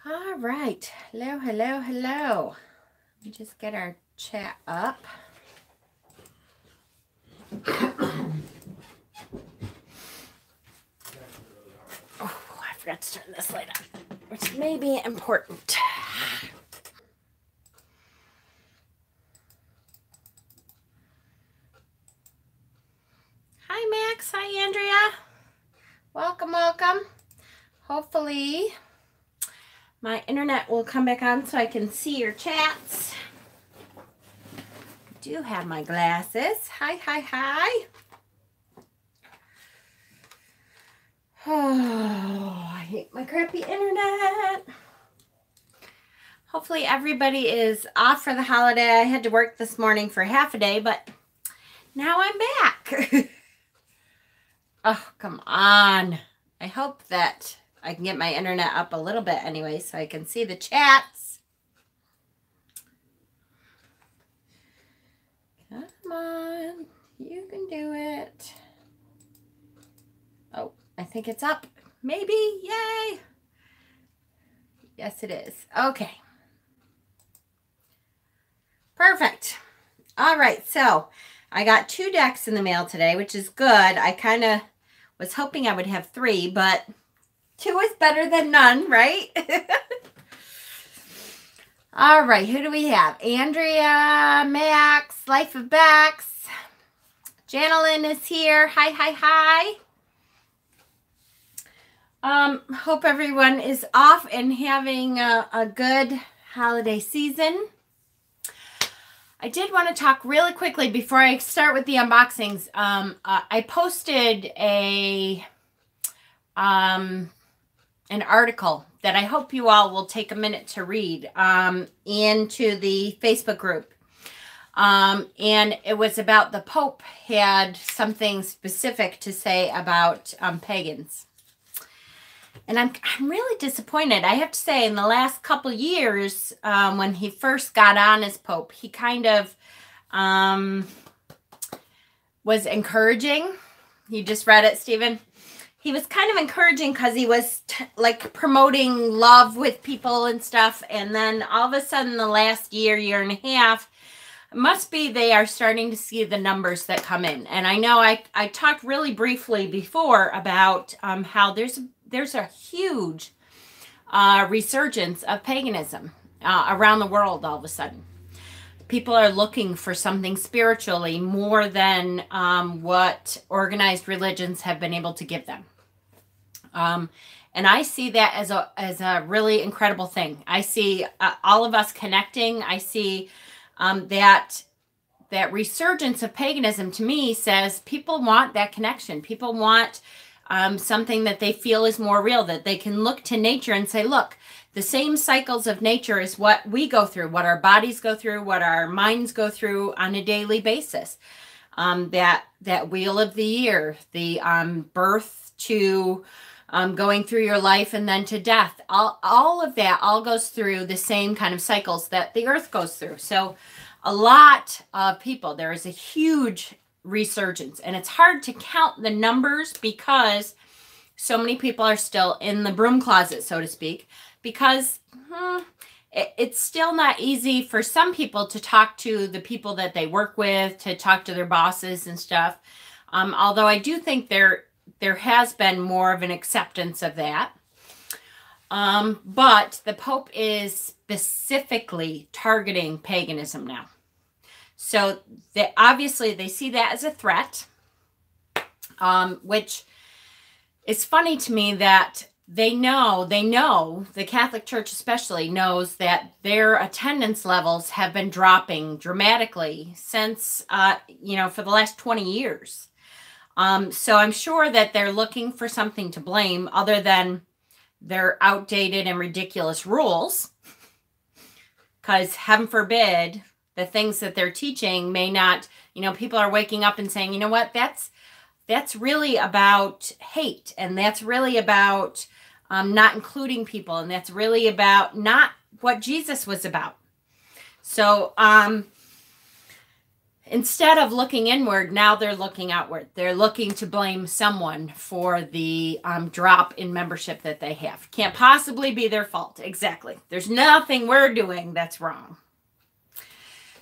All right. Hello, hello, hello. Let me just get our chat up. Oh, I forgot to turn this light on, which may be important. Hi, Max. Hi, Andrea. Welcome, welcome. Hopefully, my internet will come back on so I can see your chats. I do have my glasses. Hi, hi, hi. Oh, I hate my crappy internet. Hopefully everybody is off for the holiday. I had to work this morning for half a day, but now I'm back. Oh, come on. I hope that I can get my internet up a little bit anyway so I can see the chats. Come on. You can do it. Oh, I think it's up. Maybe. Yay. Yes, it is. Okay. Perfect. All right. So I got 2 decks in the mail today, which is good. I kind of was hoping I would have 3, but 2 is better than none, right? All right, who do we have? Andrea, Max, Life of Bex. Janelyn is here. Hi, hi, hi. Hope everyone is off and having a good holiday season. I did want to talk really quickly before I start with the unboxings. I posted an article that I hope you all will take a minute to read into the Facebook group. And it was about the Pope had something specific to say about pagans. And I'm really disappointed. I have to say, in the last couple years, when he first got on as Pope, he kind of was encouraging. You just read it, Stephen? He was kind of encouraging because he was like promoting love with people and stuff. And then all of a sudden, the last year and a half, must be they are starting to see the numbers that come in. And I know I talked really briefly before about how there's a huge resurgence of paganism around the world all of a sudden. People are looking for something spiritually more than what organized religions have been able to give them. And I see that as a really incredible thing. I see all of us connecting. I see that resurgence of paganism, to me, says people want that connection. People want something that they feel is more real, that they can look to nature and say, look, the same cycles of nature is what we go through, what our bodies go through, what our minds go through on a daily basis. That wheel of the year, the birth to going through your life and then to death, all of that all goes through the same kind of cycles that the earth goes through. So a lot of people, there is a huge resurgence, and it's hard to count the numbers because so many people are still in the broom closet, so to speak, because it's still not easy for some people to talk to the people that they work with, to talk to their bosses and stuff. Although I do think there has been more of an acceptance of that. But the Pope is specifically targeting paganism now. So obviously they see that as a threat, which is funny to me that they know, the Catholic Church especially knows that their attendance levels have been dropping dramatically since, for the last 20 years. So I'm sure that they're looking for something to blame other than their outdated and ridiculous rules. Because heaven forbid, the things that they're teaching may not, people are waking up and saying, you know what, that's really about hate. And that's really about not including people. And that's really about not what Jesus was about. So instead of looking inward, now they're looking outward. They're looking to blame someone for the drop in membership that they have. Can't possibly be their fault. Exactly. There's nothing we're doing that's wrong.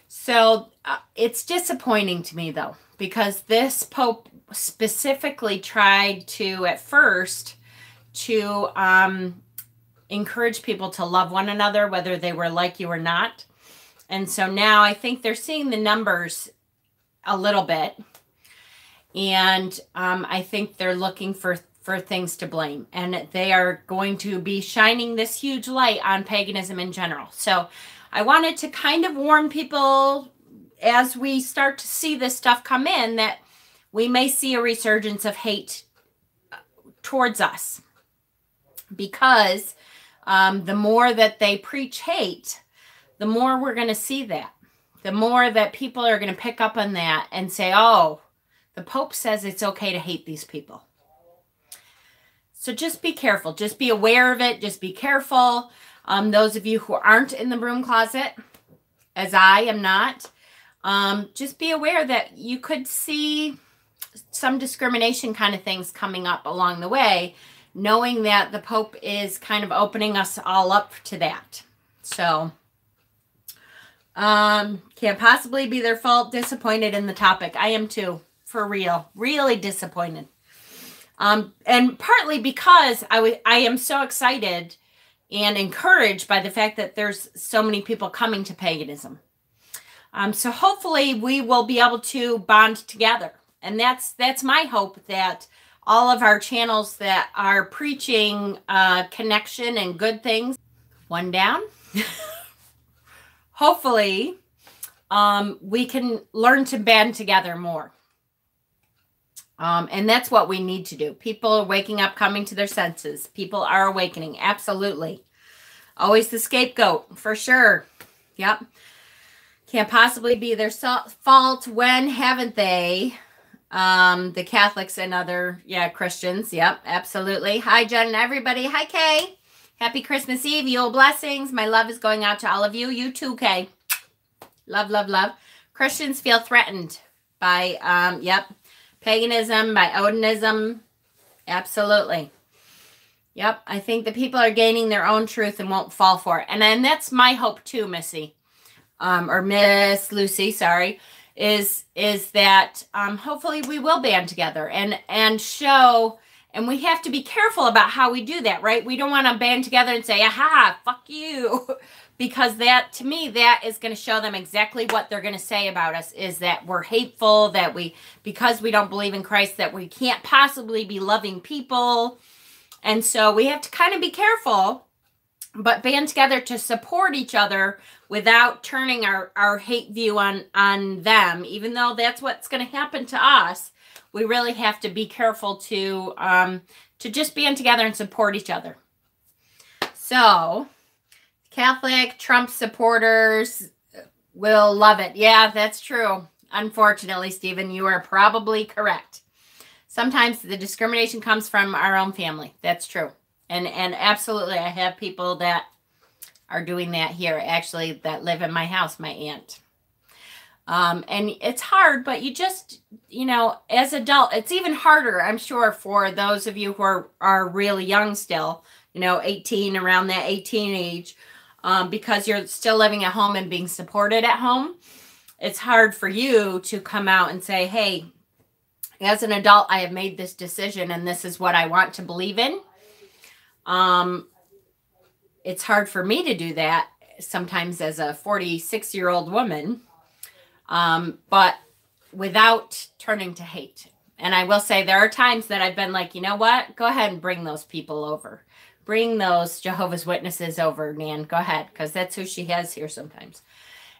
So it's disappointing to me, though, because this Pope specifically tried to, at first, to encourage people to love one another, whether they were like you or not. And so now I think they're seeing the numbers a little bit. And I think they're looking for things to blame. And they are going to be shining this huge light on paganism in general. So I wanted to kind of warn people as we start to see this stuff come in that we may see a resurgence of hate towards us. Because the more that they preach hate, the more we're going to see that. The more that people are going to pick up on that and say, oh, the Pope says it's okay to hate these people. So just be careful. Just be aware of it. Just be careful. Those of you who aren't in the broom closet, as I am not, just be aware that you could see some discrimination kind of things coming up along the way, knowing that the Pope is kind of opening us all up to that. So, can't possibly be their fault. Disappointed in the topic. I am too, for real. Really disappointed. And partly because I am so excited and encouraged by the fact that there's so many people coming to paganism. So hopefully we will be able to bond together. And that's my hope, that all of our channels that are preaching connection and good things, one down. Hopefully we can learn to band together more. And that's what we need to do. People are waking up, coming to their senses. People are awakening. Absolutely. Always the scapegoat, for sure. Yep. Can't possibly be their fault. When haven't they? The Catholics and other, Christians. Yep, absolutely. Hi, Jen and everybody. Hi, Kay. Happy Christmas Eve. Yule blessings. My love is going out to all of you. You too, Kay. Love, love, love. Christians feel threatened by, paganism, by Odinism. Absolutely. Yep, I think the people are gaining their own truth and won't fall for it. And that's my hope too, Missy. Or Miss Lucy, sorry. Is that hopefully we will band together and show, and we have to be careful about how we do that, right? We don't want to band together and say, aha, fuck you. Because that, to me, that is going to show them exactly what they're going to say about us, is that we're hateful, that because we don't believe in Christ, that we can't possibly be loving people. And so we have to kind of be careful, but band together to support each other without turning our hate view on them. Even though that's what's going to happen to us, we really have to be careful to just band together and support each other. So, Catholic Trump supporters will love it. Yeah, that's true. Unfortunately, Stephen, you are probably correct. Sometimes the discrimination comes from our own family. That's true. And absolutely, I have people that are doing that here, actually, that live in my house, my aunt. And it's hard, but you just, as adult, it's even harder, I'm sure, for those of you who are really young still, 18, around that 18 age, because you're still living at home and being supported at home. It's hard for you to come out and say, hey, as an adult, I have made this decision and this is what I want to believe in. It's hard for me to do that sometimes as a 46-year-old woman, but without turning to hate. And I will say there are times that I've been like, you know what? Go ahead and bring those people over. Bring those Jehovah's Witnesses over, Nan. Go ahead, because that's who she has here sometimes.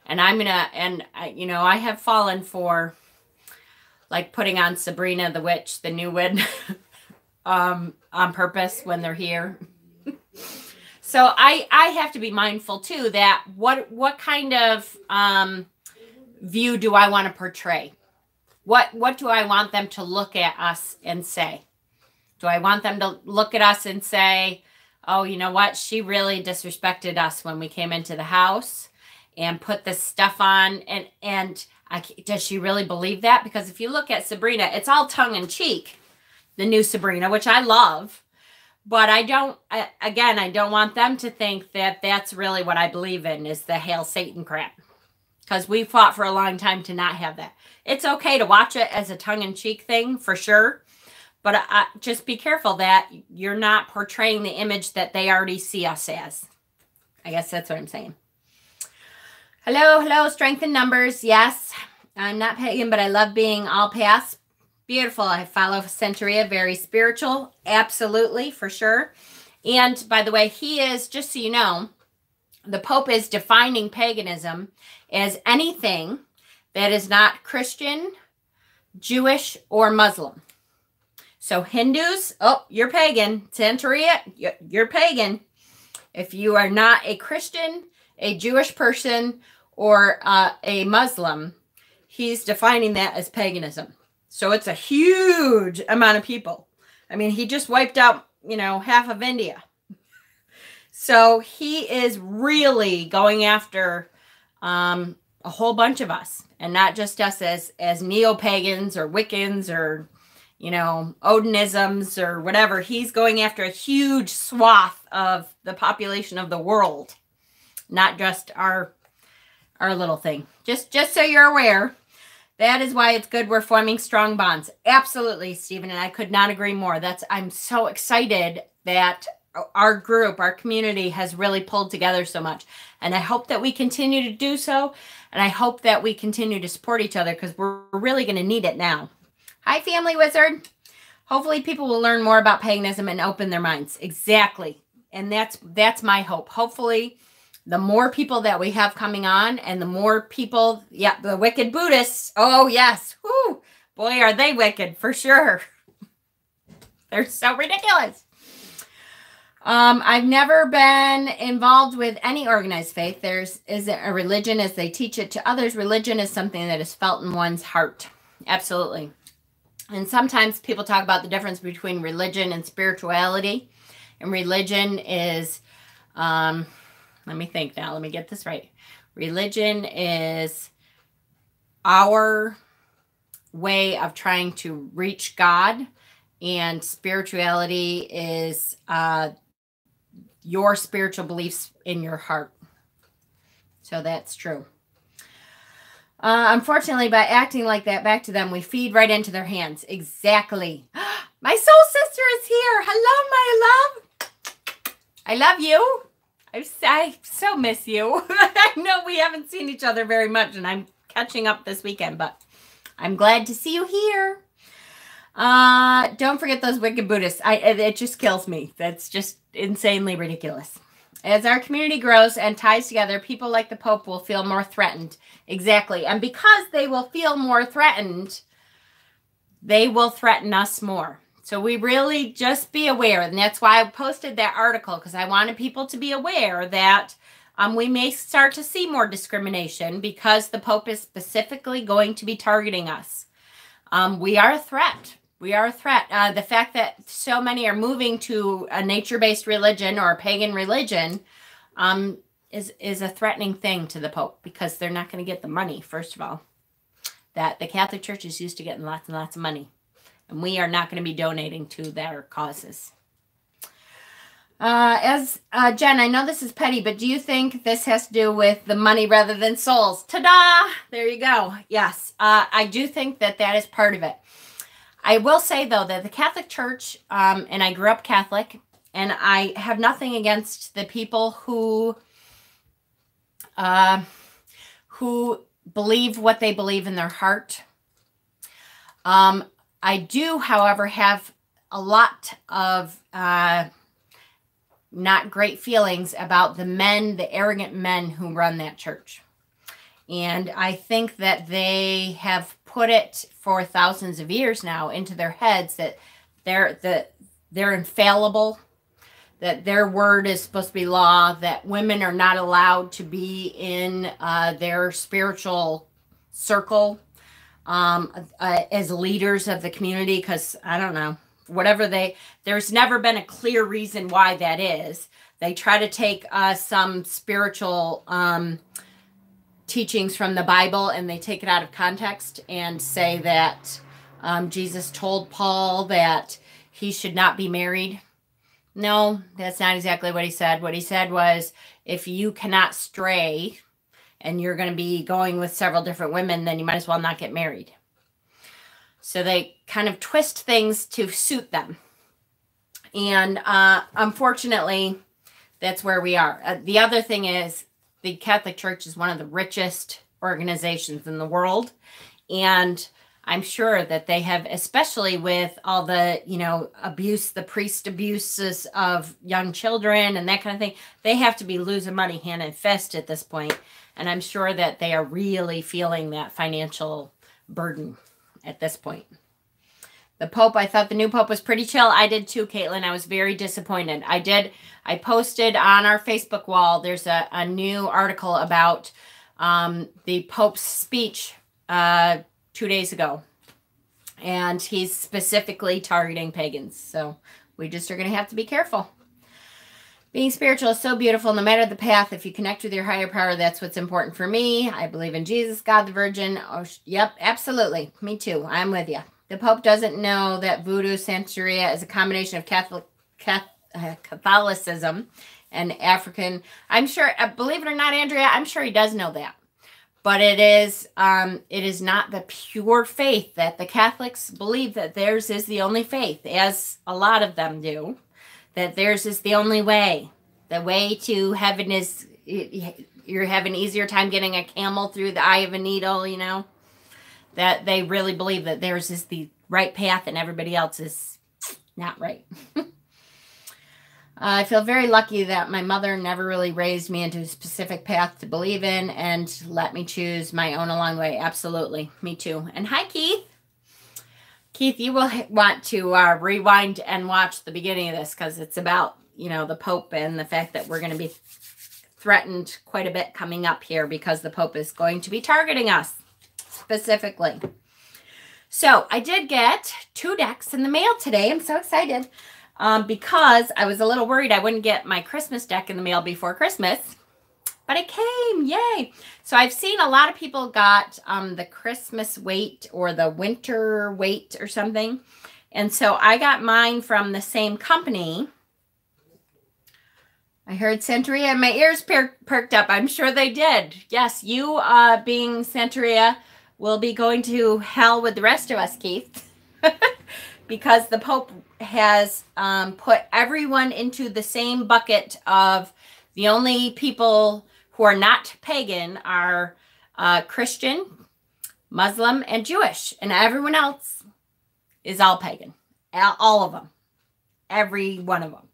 And I have fallen for, like, putting on Sabrina the Witch, the new witch, on purpose when they're here. So I have to be mindful too that what kind of view do I want to portray? What do I want them to look at us and say? Do I want them to look at us and say, oh, you know what? She really disrespected us when we came into the house and put this stuff on. And Does she really believe that? Because if you look at Sabrina, it's all tongue in cheek, the new Sabrina, which I love. But I don't want them to think that that's really what I believe in, is the Hail Satan crap. Because we fought for a long time to not have that. It's okay to watch it as a tongue-in-cheek thing, for sure. But just be careful that you're not portraying the image that they already see us as. I guess that's what I'm saying. Hello, strength in numbers. Yes, I'm not pagan, but I love being all past. Beautiful. I follow Centuria, very spiritual. Absolutely, for sure. And by the way, he is, just so you know, the Pope is defining paganism as anything that is not Christian, Jewish, or Muslim. So Hindus, oh, you're pagan. Centuria, you're pagan. If you are not a Christian, a Jewish person, or a Muslim, he's defining that as paganism. So it's a huge amount of people. I mean, he just wiped out, half of India. So he is really going after a whole bunch of us, and not just us as neo-pagans or Wiccans or, Odinisms or whatever. He's going after a huge swath of the population of the world, not just our little thing. Just so you're aware, that is why it's good we're forming strong bonds. Absolutely, Stephen, and I could not agree more. I'm so excited that our group, our community has really pulled together so much. And I hope that we continue to do so. And I hope that we continue to support each other, because we're really going to need it now. Hi, Family Wizard. Hopefully people will learn more about paganism and open their minds. Exactly. And that's my hope. Hopefully the more people that we have coming on, and the more people, the wicked Buddhists. Oh, yes. Whew. Boy, are they wicked, for sure. They're so ridiculous. I've never been involved with any organized faith. Isn't a religion as they teach it to others. Religion is something that is felt in one's heart. Absolutely. And sometimes people talk about the difference between religion and spirituality. And religion is, let me think now. Let me get this right. Religion is our way of trying to reach God. And spirituality is your spiritual beliefs in your heart. So that's true. Unfortunately, by acting like that back to them, we feed right into their hands. Exactly. My soul sister is here. Hello, my love. I love you. I so miss you. I know we haven't seen each other very much, and I'm catching up this weekend, but I'm glad to see you here. Don't forget those wicked Buddhists. It just kills me. That's just insanely ridiculous. As our community grows and ties together, people like the Pope will feel more threatened. Exactly. And because they will feel more threatened, they will threaten us more. So we really just be aware. And that's why I posted that article, because I wanted people to be aware that we may start to see more discrimination, because the Pope is specifically going to be targeting us. We are a threat. We are a threat. The fact that so many are moving to a nature-based religion or a pagan religion is a threatening thing to the Pope, because they're not going to get the money, first of all. That the Catholic Church is used to getting lots and lots of money. And we are not going to be donating to their causes. Jen, I know this is petty, but do you think this has to do with the money rather than souls? Ta-da! There you go. Yes, I do think that is part of it. I will say, though, that the Catholic Church, and I grew up Catholic, and I have nothing against the people who believe what they believe in their heart. I do, however, have a lot of not great feelings about the arrogant men who run that church. And I think that they have put it for thousands of years now into their heads that they're infallible, that their word is supposed to be law, that women are not allowed to be in their spiritual circle as leaders of the community, because I don't know, there's never been a clear reason why that is. They try to take some spiritual teachings from the Bible and they take it out of context and say that Jesus told Paul that he should not be married. No, that's not exactly what he said. What he said was, if you cannot stray and you're going to be going with several different women, then you might as well not get married. So they kind of twist things to suit them. And unfortunately, that's where we are. The other thing is, the Catholic Church is one of the richest organizations in the world. And I'm sure that they have, especially with all the, abuse, the priest abuses of young children and that kind of thing, they have to be losing money hand and fist at this point. And I'm sure that they are really feeling that financial burden at this point. The Pope, I thought the new Pope was pretty chill. I did too, Caitlin. I was very disappointed. I posted on our Facebook wall, there's a new article about the Pope's speech 2 days ago. And he's specifically targeting pagans. So we just are going to have to be careful. Being spiritual is so beautiful, no matter the path. If you connect with your higher power, that's what's important for me. I believe in Jesus, God, the Virgin. Oh, yep, absolutely. Me too. I'm with you. The Pope doesn't know that voodoo Santeria is a combination of Catholicism and African. I'm sure, believe it or not, Andrea, I'm sure he does know that. But it is not the pure faith that the Catholics believe that theirs is the only faith, as a lot of them do, that theirs is the only way. The way to heaven is, you're having an easier time getting a camel through the eye of a needle, that they really believe that theirs is the right path and everybody else is not right. I feel very lucky that my mother never really raised me into a specific path to believe in and let me choose my own along the way. Absolutely. Me too. And hi, Keith. Keith, you will want to rewind and watch the beginning of this because it's about, the Pope and the fact that we're going to be threatened quite a bit coming up here because the Pope is going to be targeting us specifically. So I did get 2 decks in the mail today. I'm so excited. Because I was a little worried I wouldn't get my Christmas deck in the mail before Christmas. But it came. Yay. So I've seen a lot of people got the Christmas weight or the winter weight or something. And so I got mine from the same company. I heard Santeria and my ears perked up. I'm sure they did. Yes, you being Santeria will be going to hell with the rest of us, Keith. Because the Pope has put everyone into the same bucket of the only people who are not pagan are Christian, Muslim, and Jewish. And everyone else is all pagan. All of them. Every one of them.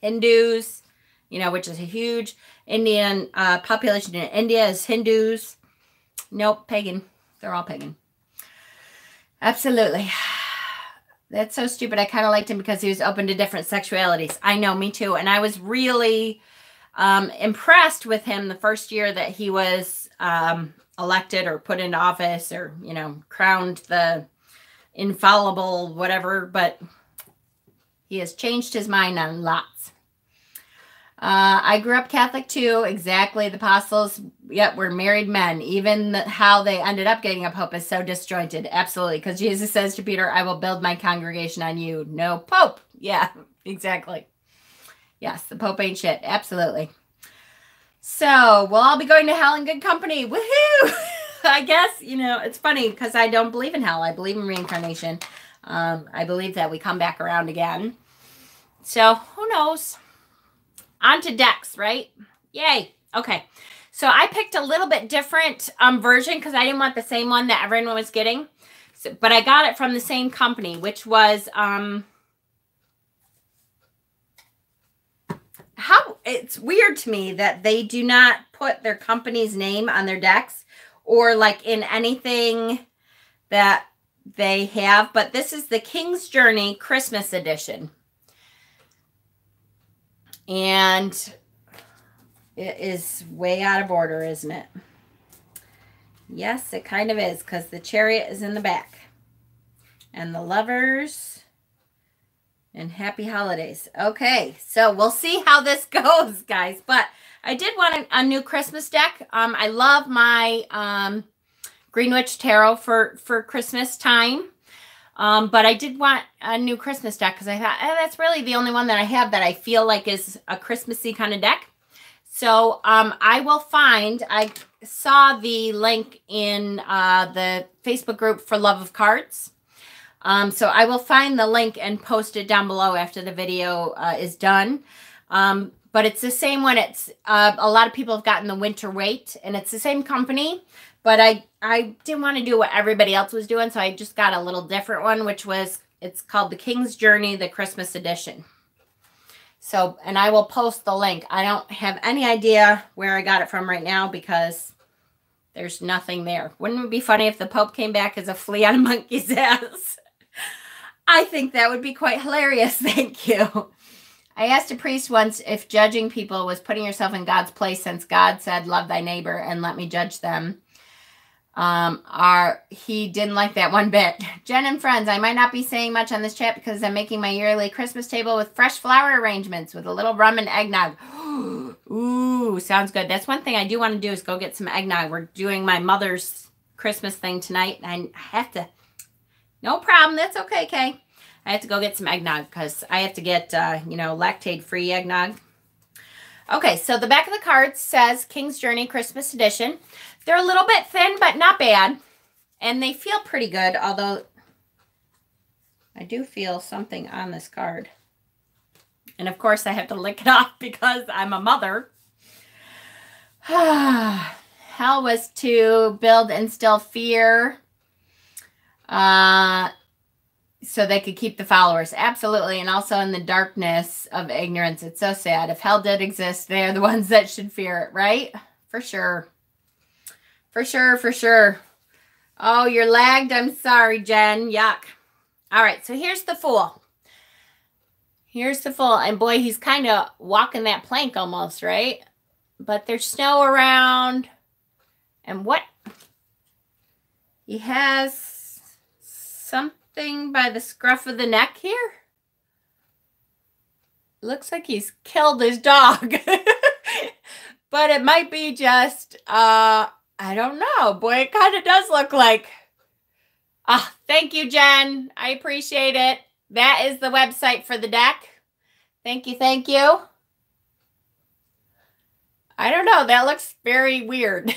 Hindus, which is a huge Indian population in India is Hindus. Nope, pagan. They're all pagan. Absolutely. That's so stupid. I kind of liked him because he was open to different sexualities. I know, me too. And I was really impressed with him the first year that he was elected or put into office or, crowned the infallible whatever. But he has changed his mind on lots. I grew up Catholic too. Exactly. The apostles, were married men. Even how they ended up getting a pope is so disjointed. Absolutely. Because Jesus says to Peter, I will build my congregation on you. No pope. Yeah, exactly. Yes, the pope ain't shit. Absolutely. So we'll all be going to hell in good company. Woohoo! I guess, it's funny because I don't believe in hell. I believe in reincarnation. I believe that we come back around again. So who knows? On to decks, right? Yay. Okay. So I picked a little bit different version because I didn't want the same one that everyone was getting. So, but I got it from the same company, which was it's weird to me that they do not put their company's name on their decks or like in anything that they have. But this is the King's Journey Christmas edition. And it is way out of order, isn't it? Yes, it kind of is because the Chariot is in the back. And the Lovers and Happy Holidays. Okay, so we'll see how this goes, guys. But I did want a new Christmas deck. I love my Greenwich Tarot for Christmas time. But I did want a new Christmas deck because I thought, that's really the only one that I have that I feel like is a Christmassy kind of deck. So I will find, I saw the link in the Facebook group for Love of Cards. So I will find the link and post it down below after the video is done. But it's the same one. It's a lot of people have gotten the Winter Weight, and it's the same company. But I didn't want to do what everybody else was doing, so I just got a little different one, which was, it's called the King's Journey, the Christmas edition. So, and I will post the link. I don't have any idea where I got it from right now because there's nothing there. Wouldn't it be funny if the Pope came back as a flea on a monkey's ass? I think that would be quite hilarious. Thank you. I asked a priest once if judging people was putting yourself in God's place, since God said, love thy neighbor and let me judge them. He didn't like that one bit. Jen and friends, I might not be saying much on this chat because I'm making my yearly Christmas table with fresh flower arrangements with a little rum and eggnog. Ooh, sounds good. That's one thing I do want to do is go get some eggnog. We're doing my mother's Christmas thing tonight, and I have to, no problem. That's okay, Kay. I have to go get some eggnog because I have to get, you know, lactate-free eggnog. Okay, so the back of the card says King's Journey Christmas Edition. They're a little bit thin, but not bad. And they feel pretty good, although I do feel something on this card. And of course, I have to lick it off because I'm a mother. Hell was to build and instill fear so they could keep the followers. Absolutely. And also in the darkness of ignorance. It's so sad. If hell did exist, they're the ones that should fear it, right? For sure. For sure, for sure. Oh, you're lagged. I'm sorry, Jen. Yuck. All right, so here's the Fool. Here's the Fool. And boy, he's kind of walking that plank almost, right? But there's snow around. And what? He has something by the scruff of the neck here. Looks like he's killed his dog. But it might be just, I don't know. Boy, it kind of does look like. Thank you, Jen. I appreciate it. That is the website for the deck. Thank you, thank you. I don't know. That looks very weird.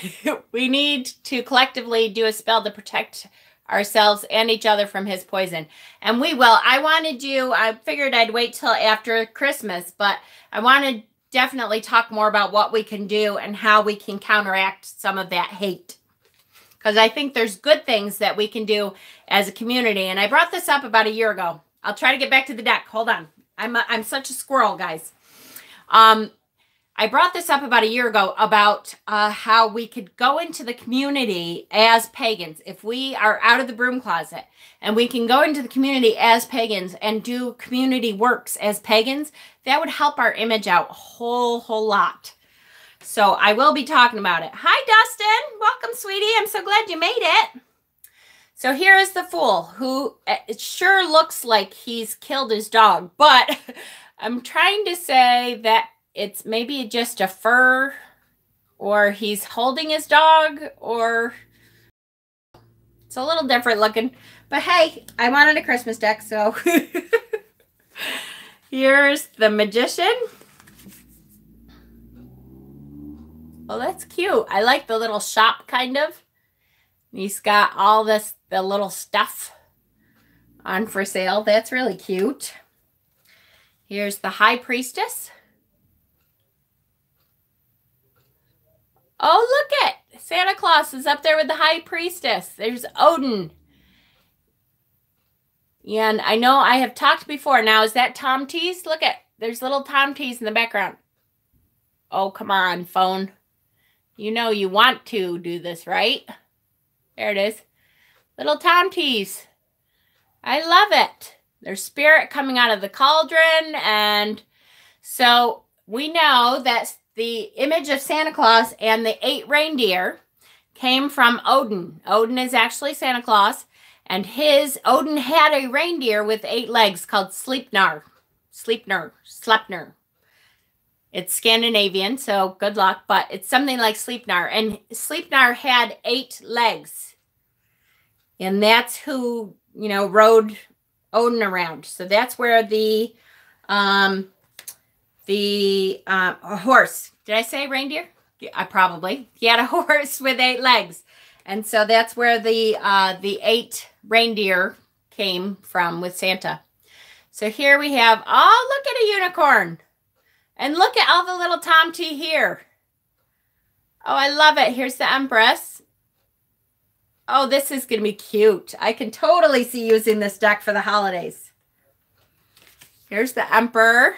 We need to collectively do a spell to protect ourselves and each other from his poison. And we will. I figured I'd wait till after Christmas, but I want to definitely talk more about what we can do and how we can counteract some of that hate. Because I think there's good things that we can do as a community. And I brought this up about a year ago. I'll try to get back to the deck. Hold on. I'm such a squirrel, guys. I brought this up about a year ago about how we could go into the community as pagans. If we are out of the broom closet and we can go into the community as pagans and do community works as pagans, that would help our image out a whole lot. So I will be talking about it. Hi, Dustin. Welcome, sweetie. I'm so glad you made it. So here is the Fool, who it sure looks like he's killed his dog, but I'm trying to say that it's maybe just a fur, or he's holding his dog, or it's a little different looking. But hey, I wanted a Christmas deck, so here's the Magician. Oh, that's cute. I like the little shop, kind of. He's got all the little stuff on for sale. That's really cute. Here's the High Priestess. Oh, look it. Santa Claus is up there with the High Priestess. There's Odin. And I know I have talked before. Now, is that Tom Tees? Look at, there's little Tom Tees in the background. Oh, come on, phone. You know you want to do this, right? There it is. Little Tom Tees. I love it. There's spirit coming out of the cauldron. And so we know that the image of Santa Claus and the 8 reindeer came from Odin. Odin is actually Santa Claus. And Odin had a reindeer with 8 legs called Sleipnir. Sleipnir. It's Scandinavian, so good luck, but it's something like Sleipnir. And Sleipnir had 8 legs. And that's who, rode Odin around. So that's where the horse, did I say reindeer? Yeah, probably. He had a horse with 8 legs. And so that's where the 8 reindeer came from with Santa. So here we have, oh, look at a unicorn. And look at all the little tomty here. Oh, I love it. Here's the Empress. Oh, this is going to be cute. I can totally see using this deck for the holidays. Here's the Emperor.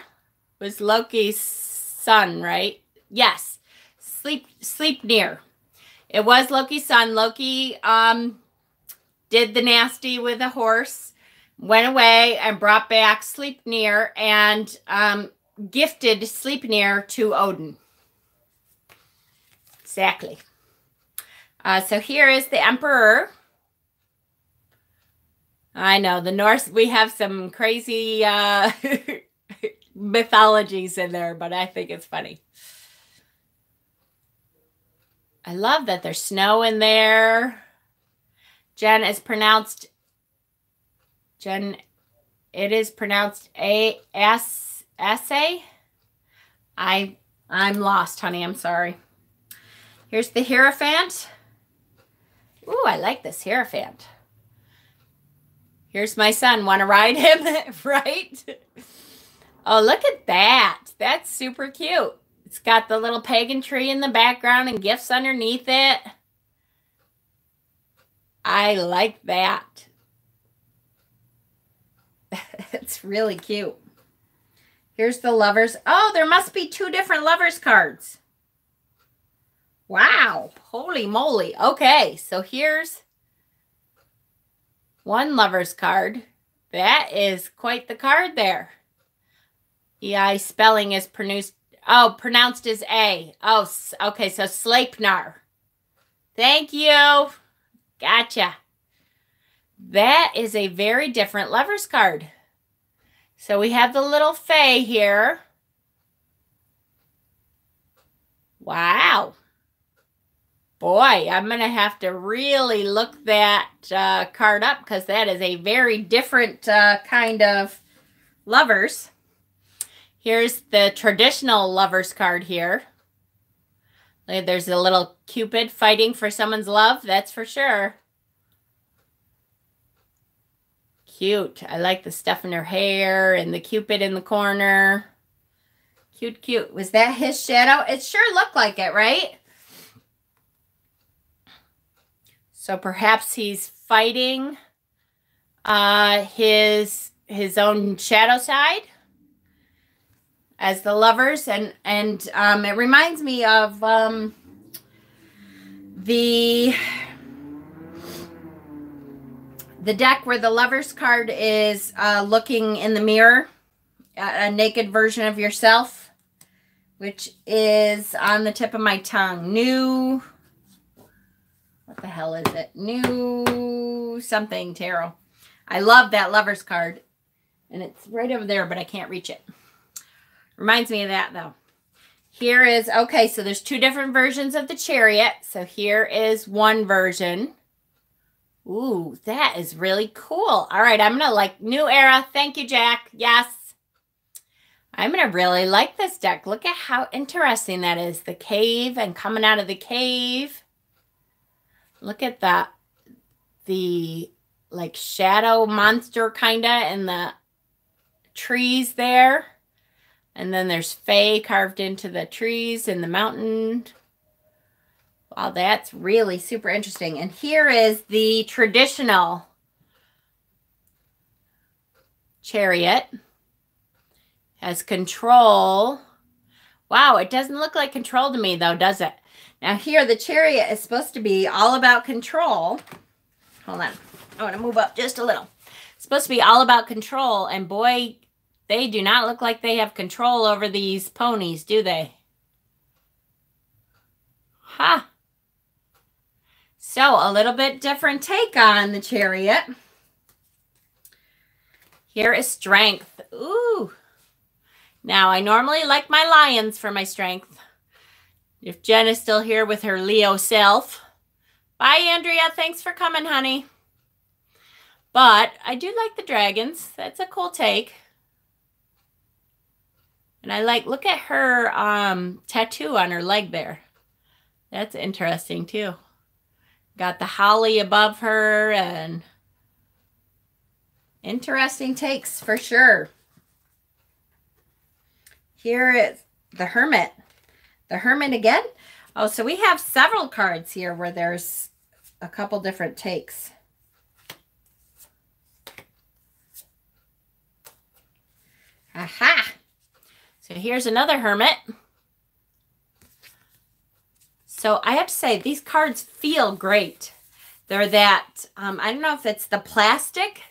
It was Loki's son, right? Yes. Sleipnir. It was Loki's son. Loki did the nasty with a horse, went away and brought back Sleipnir and gifted Sleipnir to Odin. Exactly. So here is the Emperor. I know, the Norse, we have some crazy mythologies in there, but I think it's funny. I love that there's snow in there. Jen, it is pronounced A-S-S-A. I'm lost, honey. I'm sorry. Here's the Hierophant. Ooh, I like this Hierophant. Here's my son. Want to ride him? Right? Oh, look at that. That's super cute. It's got the little pagan tree in the background and gifts underneath it. I like that. It's really cute. Here's the lovers. Oh, there must be 2 different lovers cards. Wow. Holy moly. Okay, so here's one lover's card. That is quite the card there. EI spelling is pronounced as A. Oh, okay, so Sleipnir. Thank you. Gotcha. That is a very different lover's card. So we have the little Fae here. Wow. Boy, I'm going to have to really look that card up because that is a very different kind of lovers. Here's the traditional lovers card here. There's a little Cupid fighting for someone's love, that's for sure. Cute. I like the stuff in her hair and the Cupid in the corner. Cute, cute. Was that his shadow? It sure looked like it, right? So perhaps he's fighting his own shadow side as the lovers, and it reminds me of the deck where the lovers card is looking in the mirror at a naked version of yourself, which is on the tip of my tongue. New, what the hell is it? New something tarot. I love that lovers card, and it's right over there, but I can't reach it. Reminds me of that, though. Here is, okay, so there's 2 different versions of the Chariot. So here is one version. Ooh, that is really cool. All right, I'm going to like New Era. Thank you, Jack. Yes. I'm going to really like this deck. Look at how interesting that is. The cave and coming out of the cave. Look at that. The like shadow monster kind of and the trees there. And then there's Fae carved into the trees in the mountain. Wow, that's really super interesting. And here is the traditional Chariot. Has control. Wow, it doesn't look like control to me though, does it? Now here, the Chariot is supposed to be all about control. Hold on. I want to move up just a little. It's supposed to be all about control. And boy, they do not look like they have control over these ponies, do they? Huh. So, a little bit different take on the Chariot. Here is Strength. Ooh. Now, I normally like my lions for my strength. If Jen is still here with her Leo self. Bye, Andrea. Thanks for coming, honey. But I do like the dragons. That's a cool take. And I like, look at her tattoo on her leg there. That's interesting too. Got the holly above her and interesting takes for sure. Here is the Hermit. The Hermit again. Oh, so we have several cards here where there's a couple different takes. Aha! So here's another Hermit. So I have to say, these cards feel great. They're that, I don't know if it's the plastic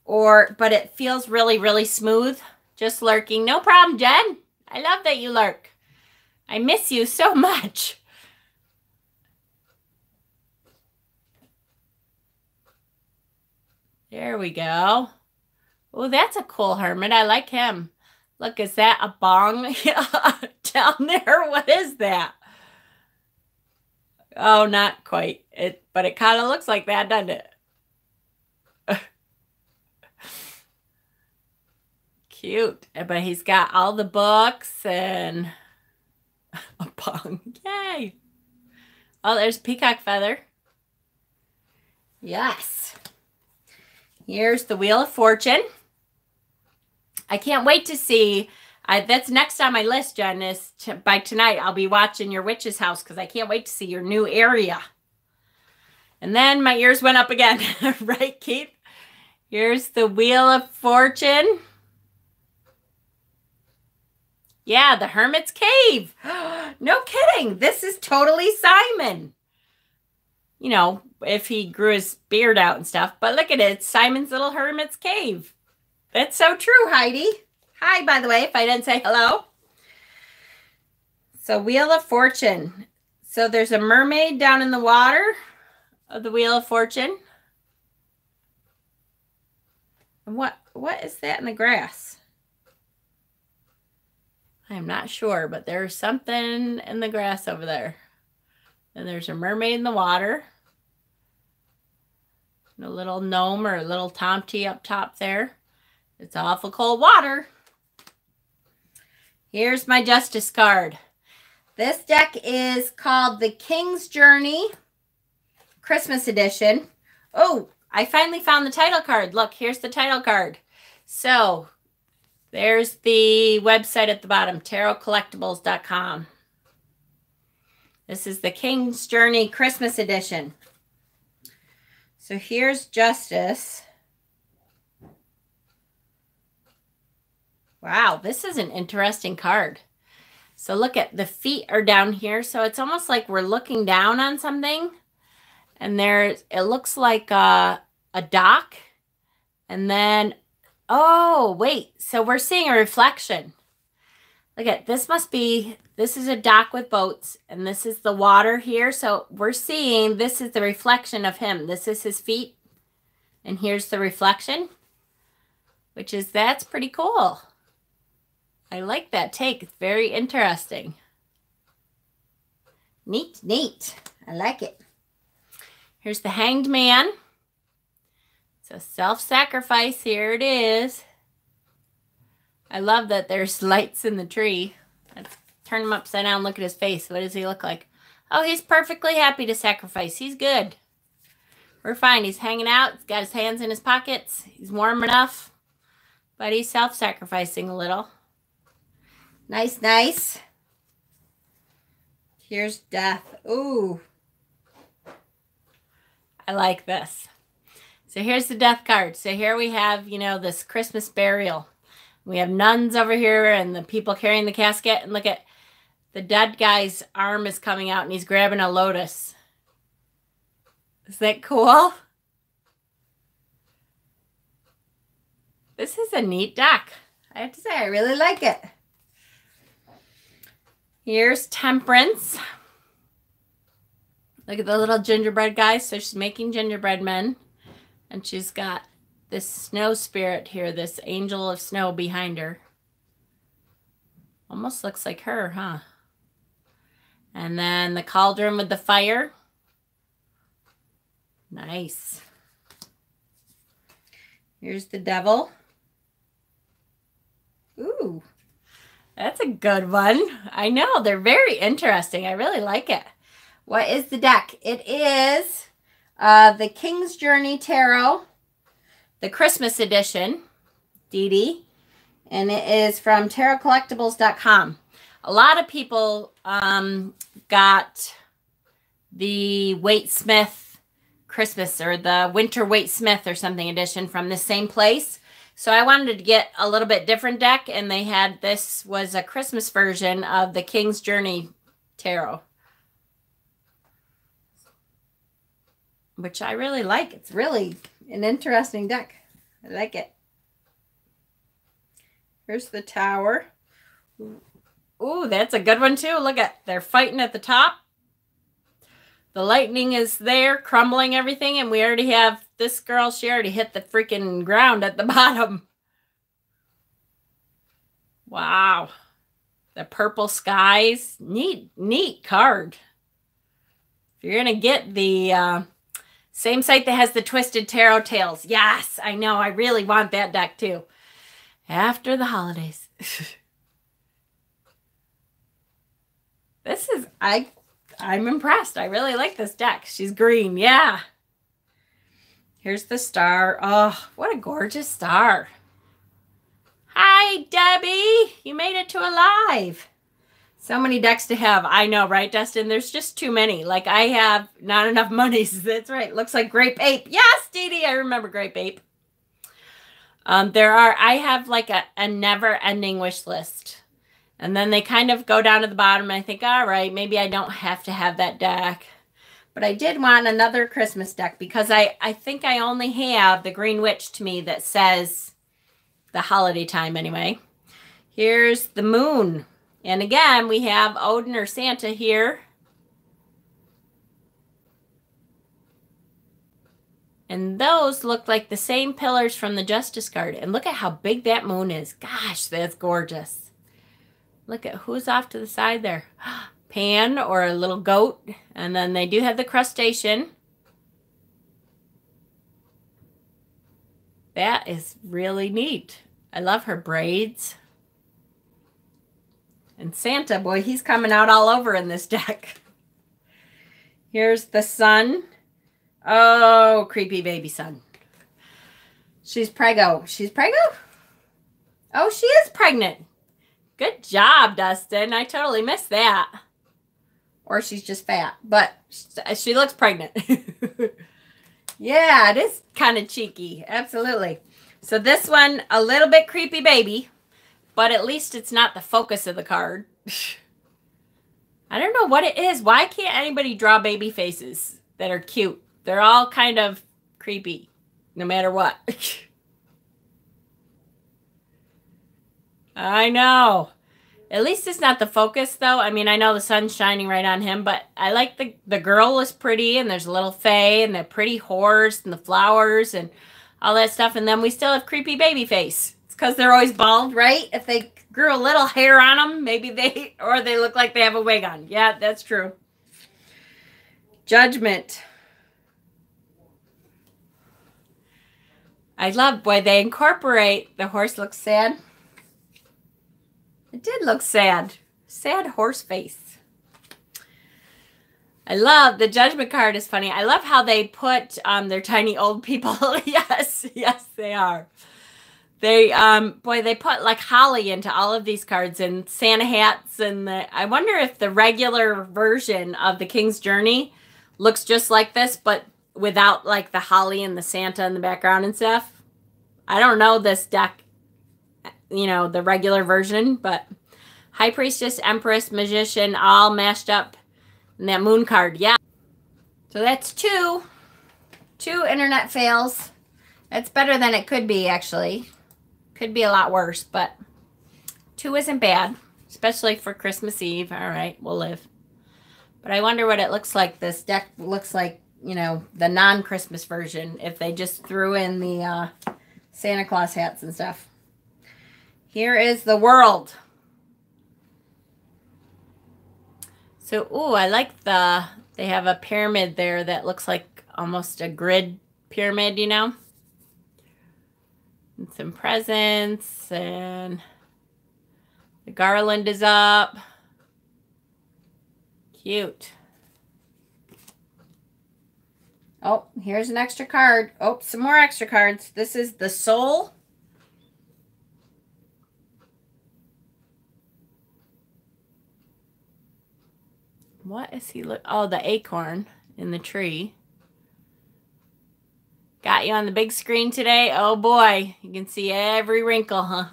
but it feels really, really smooth. Just lurking. No problem, Jen. I love that you lurk. I miss you so much. There we go. Oh, that's a cool Hermit. I like him. Look, is that a bong down there? What is that? Oh, not quite. But it kind of looks like that, doesn't it? Cute. But he's got all the books and a bong. Yay. Oh, there's peacock feather. Yes. Here's the Wheel of Fortune. I can't wait to see. That's next on my list, Jen, is by tonight I'll be watching your witch's house because I can't wait to see your new area. And then my ears went up again. Right, Keith? Here's the Wheel of Fortune. Yeah, the Hermit's Cave. No kidding. This is totally Simon. You know, if he grew his beard out and stuff. But look at it. It's Simon's little Hermit's Cave. That's so true, Heidi. Hi, by the way, if I didn't say hello. So, Wheel of Fortune. So, there's a mermaid down in the water of the Wheel of Fortune. And what is that in the grass? I'm not sure, but there's something in the grass over there. And there's a mermaid in the water. And a little gnome or a little tomty up top there. It's awful cold water. Here's my Justice card. This deck is called the King's Journey Christmas Edition. Oh, I finally found the title card. Look, here's the title card. So, there's the website at the bottom, tarotcollectibles.com. This is the King's Journey Christmas Edition. So here's Justice. Wow, this is an interesting card. So look at the feet are down here. So it's almost like we're looking down on something. And it looks like a dock. And then, oh, wait. So we're seeing a reflection. Look at this this is a dock with boats. And this is the water here. So we're seeing this is the reflection of him. This is his feet. And here's the reflection. That's pretty cool. I like that take. It's very interesting. Neat, neat. I like it. Here's the Hanged Man. So self-sacrifice. Here it is. I love that there's lights in the tree. Let's turn him upside down. Look at his face. What does he look like? Oh, he's perfectly happy to sacrifice. He's good. We're fine. He's hanging out. He's got his hands in his pockets. He's warm enough. But he's self-sacrificing a little. Nice, nice. Here's Death. Ooh. I like this. So here's the Death card. So here we have, this Christmas burial. We have nuns over here and the people carrying the casket. And look at the dead guy's arm is coming out and he's grabbing a lotus. Is that cool? This is a neat deck. I have to say, I really like it. Here's Temperance. Look at the little gingerbread guy. So she's making gingerbread men. And she's got this snow spirit here, this angel of snow behind her. Almost looks like her, huh? And then the cauldron with the fire. Nice. Here's the devil. Ooh, that's a good one. I know, they're very interesting. I really like it. What is the deck? It is the King's Journey Tarot, the Christmas edition, Dee Dee. And it is from tarotcollectibles.com. A lot of people got the Waite Smith Christmas or the Winter Waite Smith or something edition from the same place. So I wanted to get a little bit different deck, and they had, this was a Christmas version of the King's Journey Tarot, which I really like. It's really an interesting deck. I like it. Here's the Tower. Ooh, that's a good one too. Look at, they're fighting at the top. The lightning is there, crumbling everything, and we already have this girl, she already hit the freaking ground at the bottom. Wow. The purple skies. Neat card. If you're going to get the same site that has the Twisted Tarot Tales. Yes, I know. I really want that deck too. After the holidays. This is, I'm impressed. I really like this deck. She's green. Yeah. Here's the star. Oh, what a gorgeous star. Hi, Debbie. You made it to alive. So many decks to have. I know, right, Dustin? There's just too many. Like, I have not enough monies. That's right. Looks like Grape Ape. Yes, Dee Dee. I remember Grape Ape. I have like a never-ending wish list. And then they kind of go down to the bottom, and I think, all right, maybe I don't have to have that deck. But I did want another Christmas deck because I think I only have the Green Witch to me that says the holiday time anyway. Here's the moon. And again, we have Odin or Santa here. And those look like the same pillars from the Justice card. And look at how big that moon is. Gosh, that's gorgeous. Look at who's off to the side there. Pan or a little goat. And then they do have the crustacean. That is really neat. I love her braids. And Santa, boy, he's coming out all over in this deck. Here's the sun. Oh, creepy baby sun. She's preggo. She's preggo? Oh, she is pregnant. Good job, Dustin. I totally missed that. Or she's just fat, but she looks pregnant. Yeah, it is kind of cheeky. Absolutely. So this one, a little bit creepy baby, but at least it's not the focus of the card. I don't know what it is. Why can't anybody draw baby faces that are cute? They're all kind of creepy, no matter what. I know. At least it's not the focus, though. I mean, I know the sun's shining right on him, but I like the girl is pretty, and there's a little fae, and the pretty horse, and the flowers, and all that stuff. And then we still have creepy baby face. It's because they're always bald, right? If they grew a little hair on them, maybe they look like they have a wig on. Yeah, that's true. Judgment. I love, boy, they incorporate, the horse looks sad. It did look sad. Sad horse face. I love, the Judgment card is funny. I love how they put their tiny old people. Yes, they are. They, boy, they put like holly into all of these cards and Santa hats. And I wonder if the regular version of the King's Journey looks just like this, but without like the holly and the Santa in the background and stuff. I don't know this deck, you know, the regular version, but High Priestess, Empress, Magician, all mashed up in that moon card. Yeah. So that's two internet fails. That's better than it could be, actually. Could be a lot worse, but 2 isn't bad, especially for Christmas Eve. All right, we'll live. But I wonder what it looks like. This deck looks like, you know, the non-Christmas version, if they just threw in the Santa Claus hats and stuff. Here is the world. So, ooh, I like they have a pyramid there that looks like almost a grid pyramid, you know? And some presents, and the garland is up. Cute. Oh, here's an extra card. Oh, some more extra cards. This is the soul. What is he look? Oh, the acorn in the tree. Got you on the big screen today? Oh boy, you can see every wrinkle, huh?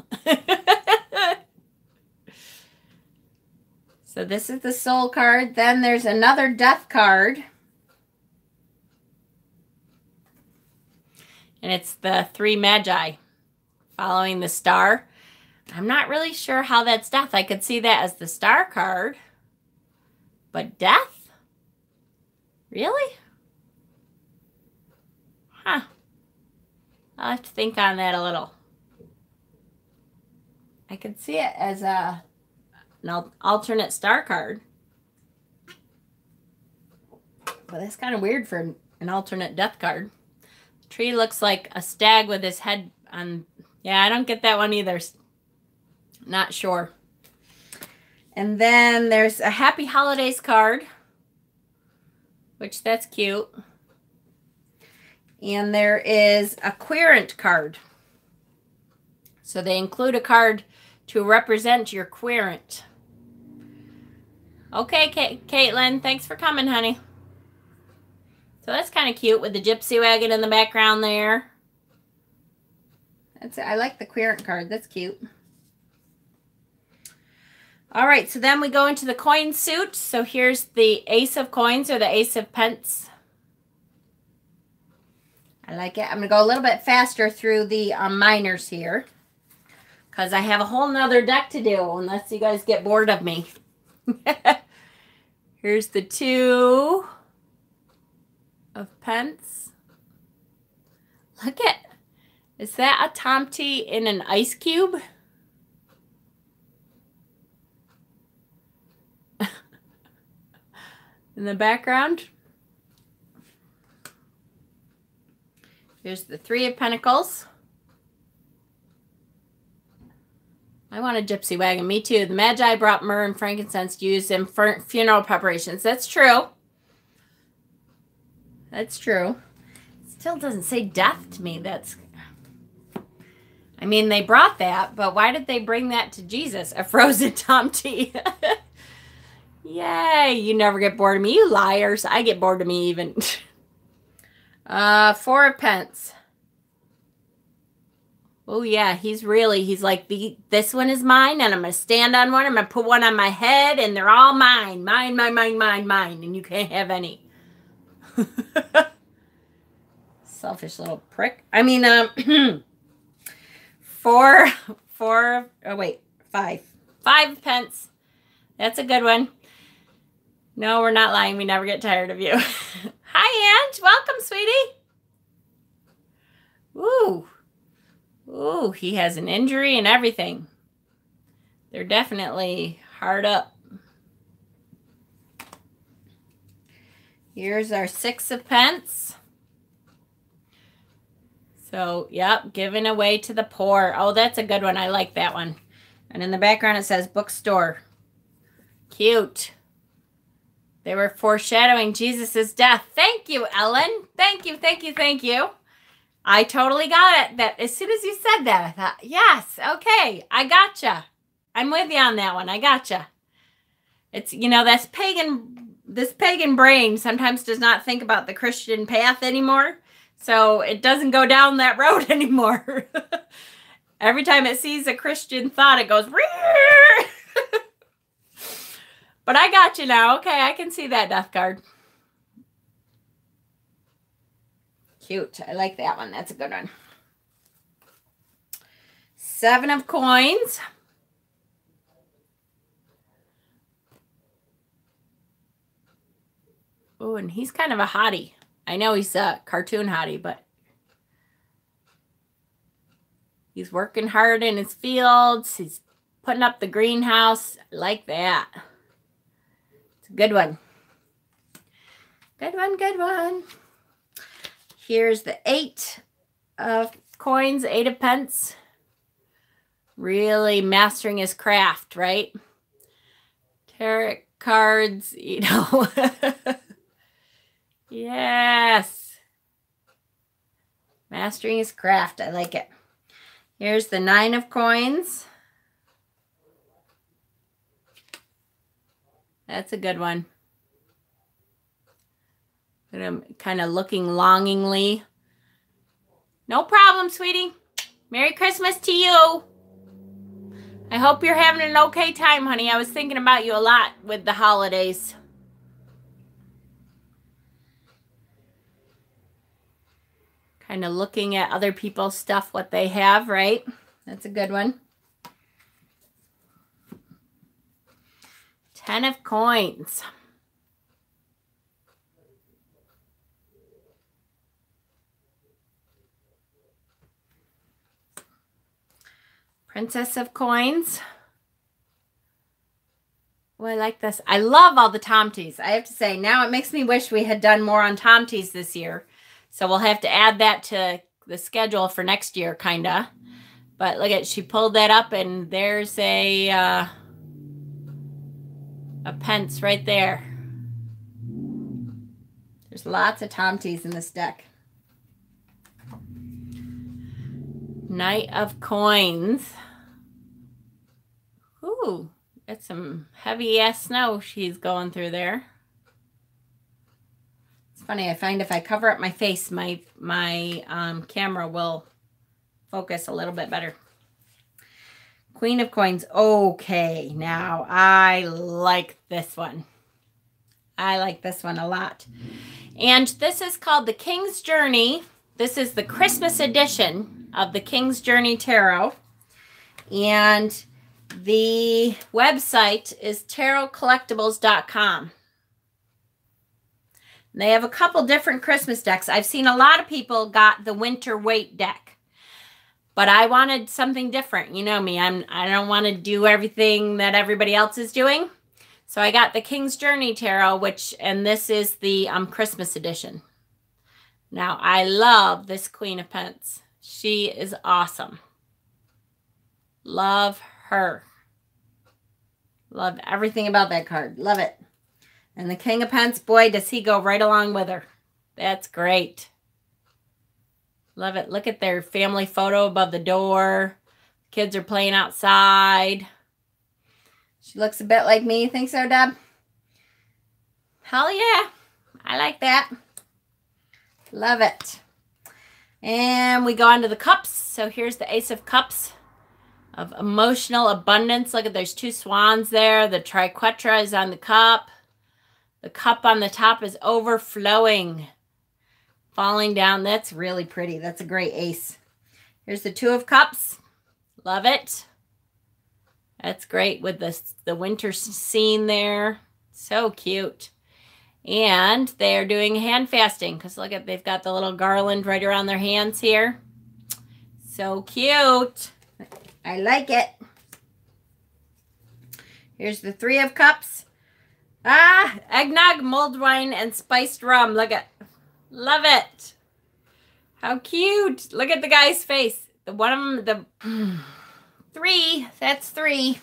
So this is the soul card. Then there's another death card. And it's the three magi following the star. I'm not really sure how that's death. I could see that as the star card. But death? Really? Huh. I'll have to think on that a little. I could see it as an alternate star card. But that's kind of weird for an alternate death card. The tree looks like a stag with his head on. Yeah, I don't get that one either. Not sure. And then there's a Happy Holidays card, which that's cute. And there is a querent card. So they include a card to represent your querent. Okay, Caitlin, thanks for coming, honey. So that's kind of cute with the gypsy wagon in the background there. I like the querent card. That's cute. All right, so then we go into the coin suit. So here's the ace of coins or the ace of pence. I like it. I'm going to go a little bit faster through the minors here because I have a whole nother deck to do unless you guys get bored of me. Here's the two of pence. Look at, is that a Tomty in an ice cube? In the background. Here's the three of pentacles. I want a gypsy wagon. Me too. The Magi brought myrrh and frankincense used in funeral preparations. That's true. That's true. It still doesn't say death to me. I mean, they brought that, but why did they bring that to Jesus? A frozen Tomty. Yay, you never get bored of me, you liars. I get bored of me even. Four of pence. Oh yeah, he's like, this one is mine, and I'm going to stand on one. I'm going to put one on my head, and they're all mine. Mine, mine, mine, mine, mine, and you can't have any. Selfish little prick. I mean, five pence. That's a good one. No, we're not lying. We never get tired of you. Hi, Aunt. Welcome, sweetie. Ooh. Ooh, he has an injury and everything. They're definitely hard up. Here's our six of pence. So, yep, giving away to the poor. Oh, that's a good one. I like that one. And in the background, it says bookstore. Cute. They were foreshadowing Jesus' death. Thank you, Ellen. Thank you, thank you, thank you. I totally got it. That as soon as you said that, I thought, yes, okay, I gotcha. I'm with you on that one. I gotcha. It's, you know, this pagan brain sometimes does not think about the Christian path anymore. So it doesn't go down that road anymore. Every time it sees a Christian thought, it goes, but I got you now. Okay, I can see that death card. Cute. I like that one. That's a good one. Seven of coins. Oh, and he's kind of a hottie. I know he's a cartoon hottie, but he's working hard in his fields. He's putting up the greenhouse. I like that. Good one. Good one, good one. Here's the 8 of coins, 8 of pence. Really mastering his craft, right? Tarot cards, you know. Yes. Mastering his craft. I like it. Here's the 9 of coins. That's a good one. And I'm kind of looking longingly. No problem, sweetie. Merry Christmas to you. I hope you're having an okay time, honey. I was thinking about you a lot with the holidays. Kind of looking at other people's stuff, what they have, right? That's a good one. 10 of coins. Princess of coins. Oh, I like this. I love all the Tomties. I have to say, now it makes me wish we had done more on Tomties this year. So we'll have to add that to the schedule for next year, kind of. But look at, she pulled that up and there's a pence right there. There's lots of Tomties in this deck. Knight of coins. Ooh, that's some heavy ass snow she's going through there. It's funny, I find if I cover up my face, my camera will focus a little bit better. Queen of coins. Okay, now I like this one. I like this one a lot. And this is called the King's Journey. This is the Christmas edition of the King's Journey Tarot. And the website is tarotcollectibles.com. They have a couple different Christmas decks. I've seen a lot of people got the Winter Wait deck. But I wanted something different. You know me. I don't want to do everything that everybody else is doing. So I got the King's Journey Tarot, and this is the Christmas edition. Now, I love this Queen of Pence. She is awesome. Love her. Love everything about that card. Love it. And the King of Pence, boy, does he go right along with her. That's great. Love it. Look at their family photo above the door. Kids are playing outside. She looks a bit like me. You think so, Deb? Hell yeah. I like that. Love it. And we go on to the cups. So here's the Ace of Cups of emotional abundance. Look at, there's 2 swans there. The triquetra is on the cup. The cup on the top is overflowing. Falling down. That's really pretty. That's a great ace. Here's the 2 of Cups. Love it. That's great with the winter scene there. So cute. And they're doing hand fasting because look at, they've got the little garland right around their hands here. So cute. I like it. Here's the 3 of Cups. Eggnog, mulled wine, and spiced rum. Look at, love it. How cute. Look at the guy's face. The one of them, the 3. That's 3.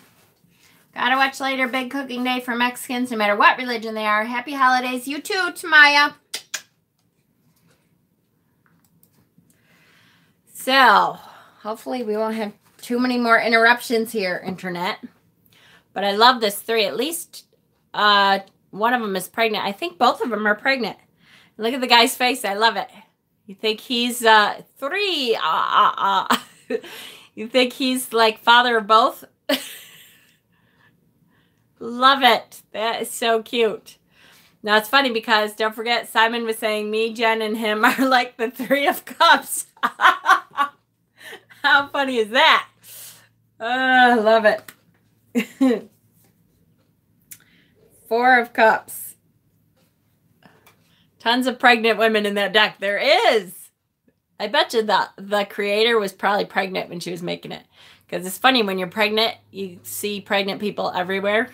Gotta watch later. Big cooking day for Mexicans, no matter what religion they are. Happy holidays. You too, Tamaya. So, hopefully we won't have too many more interruptions here, Internet. But I love this 3. At least one of them is pregnant. I think both of them are pregnant. Look at the guy's face. I love it. You think he's 3? You think he's like father of both? Love it. That is so cute. Now it's funny because don't forget Simon was saying me, Jen, and him are like the 3 of Cups. How funny is that? I love it. 4 of Cups. Tons of pregnant women in that deck. There is. I bet you the creator was probably pregnant when she was making it. Because it's funny, when you're pregnant, you see pregnant people everywhere.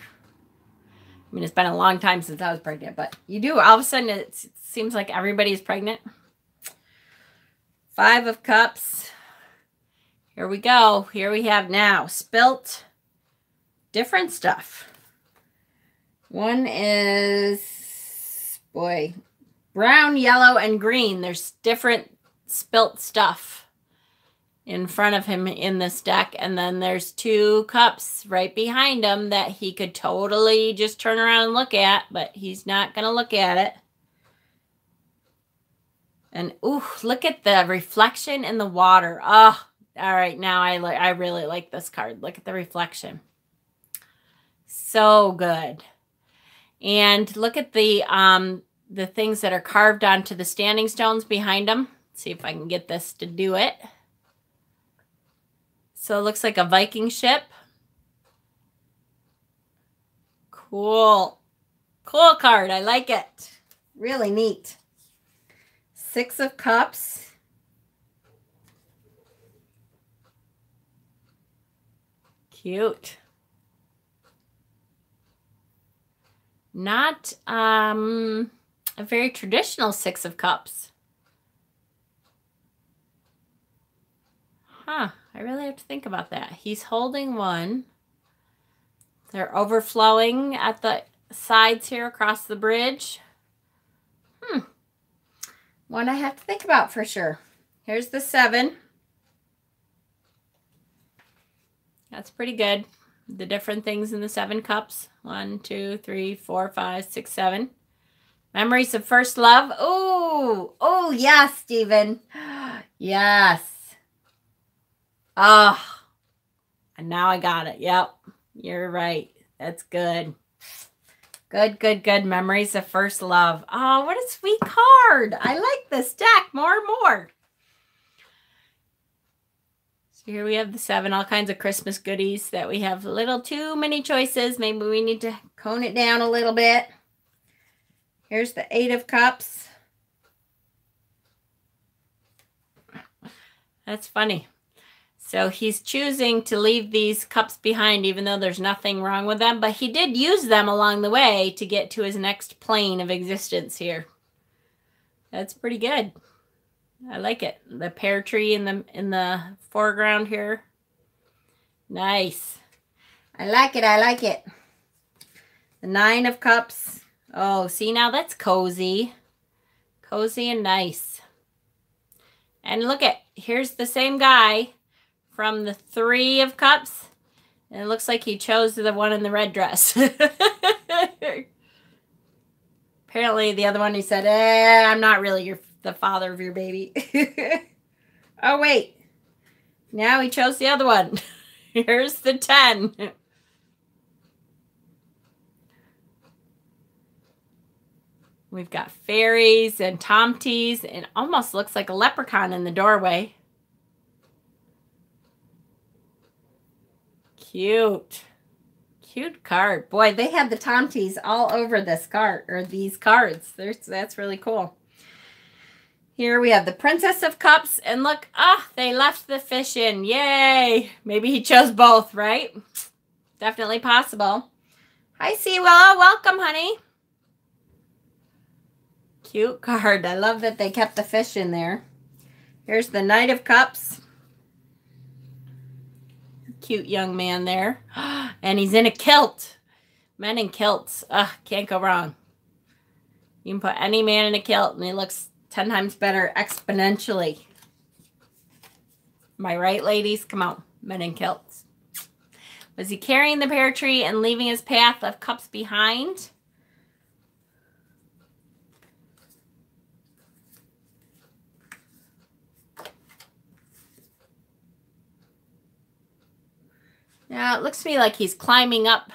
I mean, it's been a long time since I was pregnant, but you do. All of a sudden, it seems like everybody's pregnant. 5 of Cups. Here we go. Here we have now spilt different stuff. One is, boy, brown, yellow, and green. There's different spilt stuff in front of him in this deck. And then there's 2 cups right behind him that he could totally just turn around and look at, but he's not going to look at it. And, ooh, look at the reflection in the water. Oh, all right. Now I really like this card. Look at the reflection. So good. And look at the things that are carved onto the standing stones behind him. See if I can get this to do it. So it looks like a Viking ship. Cool. Cool card. I like it. Really neat. 6 of Cups. Cute. Not a very traditional 6 of Cups. Huh. I really have to think about that. He's holding one. They're overflowing at the sides here across the bridge. One I have to think about for sure. Here's the 7. That's pretty good. The different things in the 7 cups. 1, 2, 3, 4, 5, 6, 7. Memories of first love. Oh, oh yes, Stephen. Yes. Oh, and now I got it. Yep, you're right. That's good. Good, good, good. Memories of first love. Oh, what a sweet card. I like this deck more and more. So here we have the 7, all kinds of Christmas goodies that we have a little too many choices. Maybe we need to cone it down a little bit. Here's the 8 of Cups. That's funny. So he's choosing to leave these cups behind even though there's nothing wrong with them. But he did use them along the way to get to his next plane of existence here. That's pretty good. I like it. The pear tree in the foreground here. Nice. I like it. I like it. The 9 of Cups. Oh, see now that's cozy. Cozy and nice. And look at, here's the same guy from the 3 of Cups. And it looks like he chose the one in the red dress. Apparently the other one he said, I'm not really the father of your baby. Oh, wait. Now he chose the other one. Here's the 10. We've got fairies and tomties, and almost looks like a leprechaun in the doorway. Cute. Cute card. Boy, they have the tomties all over this card, or these cards. That's really cool. Here we have the Princess of Cups, and look, they left the fish in. Yay! Maybe he chose both, right? Definitely possible. Hi, Seawillow. Welcome, honey. Cute card. I love that they kept the fish in there. Here's the Knight of Cups. Cute young man there. And he's in a kilt. Men in kilts. Can't go wrong. You can put any man in a kilt and he looks 10 times better exponentially. Am I right, ladies? Come on. Men in kilts. Was he carrying the pear tree and leaving his path of cups behind? Now, it looks to me like he's climbing up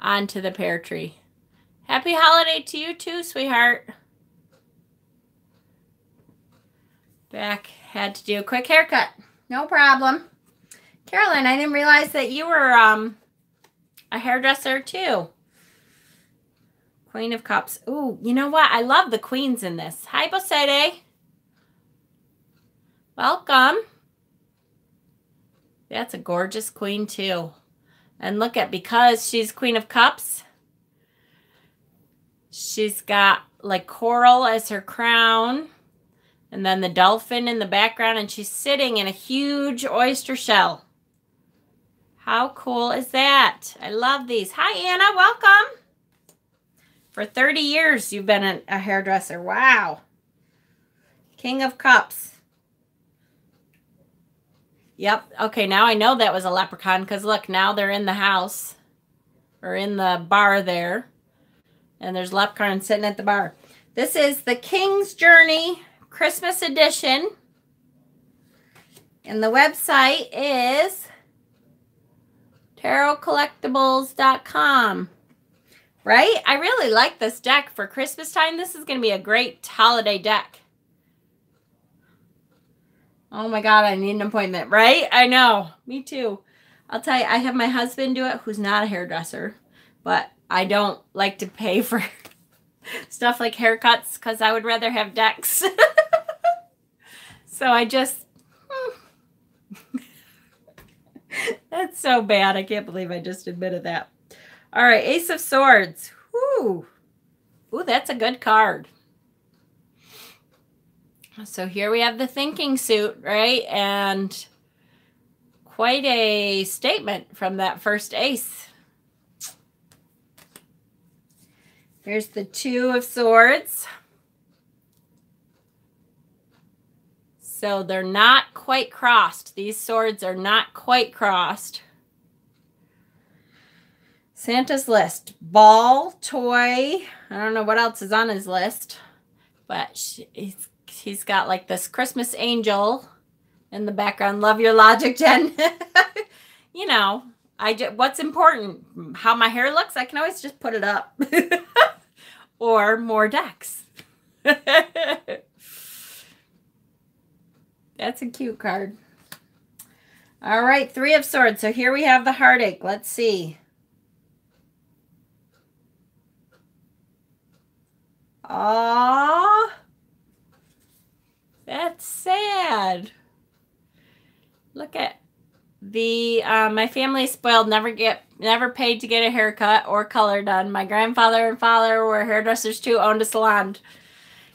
onto the pear tree. Happy holiday to you too, sweetheart. Back had to do a quick haircut. No problem. Caroline, I didn't realize that you were a hairdresser too. Queen of Cups. Ooh, you know what? I love the queens in this. Hi, Bosede. Welcome. That's a gorgeous queen too. And look at, because she's Queen of Cups, she's got like coral as her crown. And then the dolphin in the background. And she's sitting in a huge oyster shell. How cool is that? I love these. Hi, Anna. Welcome. For 30 years, you've been a hairdresser. Wow. King of Cups. Yep. Okay, now I know that was a leprechaun because look, now they're in the house or in the bar there. And there's leprechaun sitting at the bar. This is the King's Journey Christmas edition. And the website is tarotcollectibles.com. Right? I really like this deck for Christmas time. This is going to be a great holiday deck. Oh my God, I need an appointment, right? I know. Me too. I'll tell you, I have my husband do it, who's not a hairdresser, but I don't like to pay for stuff like haircuts because I would rather have decks. So I just... That's so bad. I can't believe I just admitted that. All right, Ace of Swords. Woo. Ooh, that's a good card. So here we have the thinking suit, right? And quite a statement from that first ace. Here's the Two of Swords. So they're not quite crossed. These swords are not quite crossed. Santa's list. Ball, toy. I don't know what else is on his list. But he's got like this Christmas angel in the background. Love your logic, Jen. You know, what's important? How my hair looks? I can always just put it up. Or more decks. That's a cute card. All right, Three of Swords. So here we have the heartache. Let's see. Aww. That's sad. Look at the, my family is spoiled, never paid to get a haircut or color done. My grandfather and father were hairdressers too, owned a salon.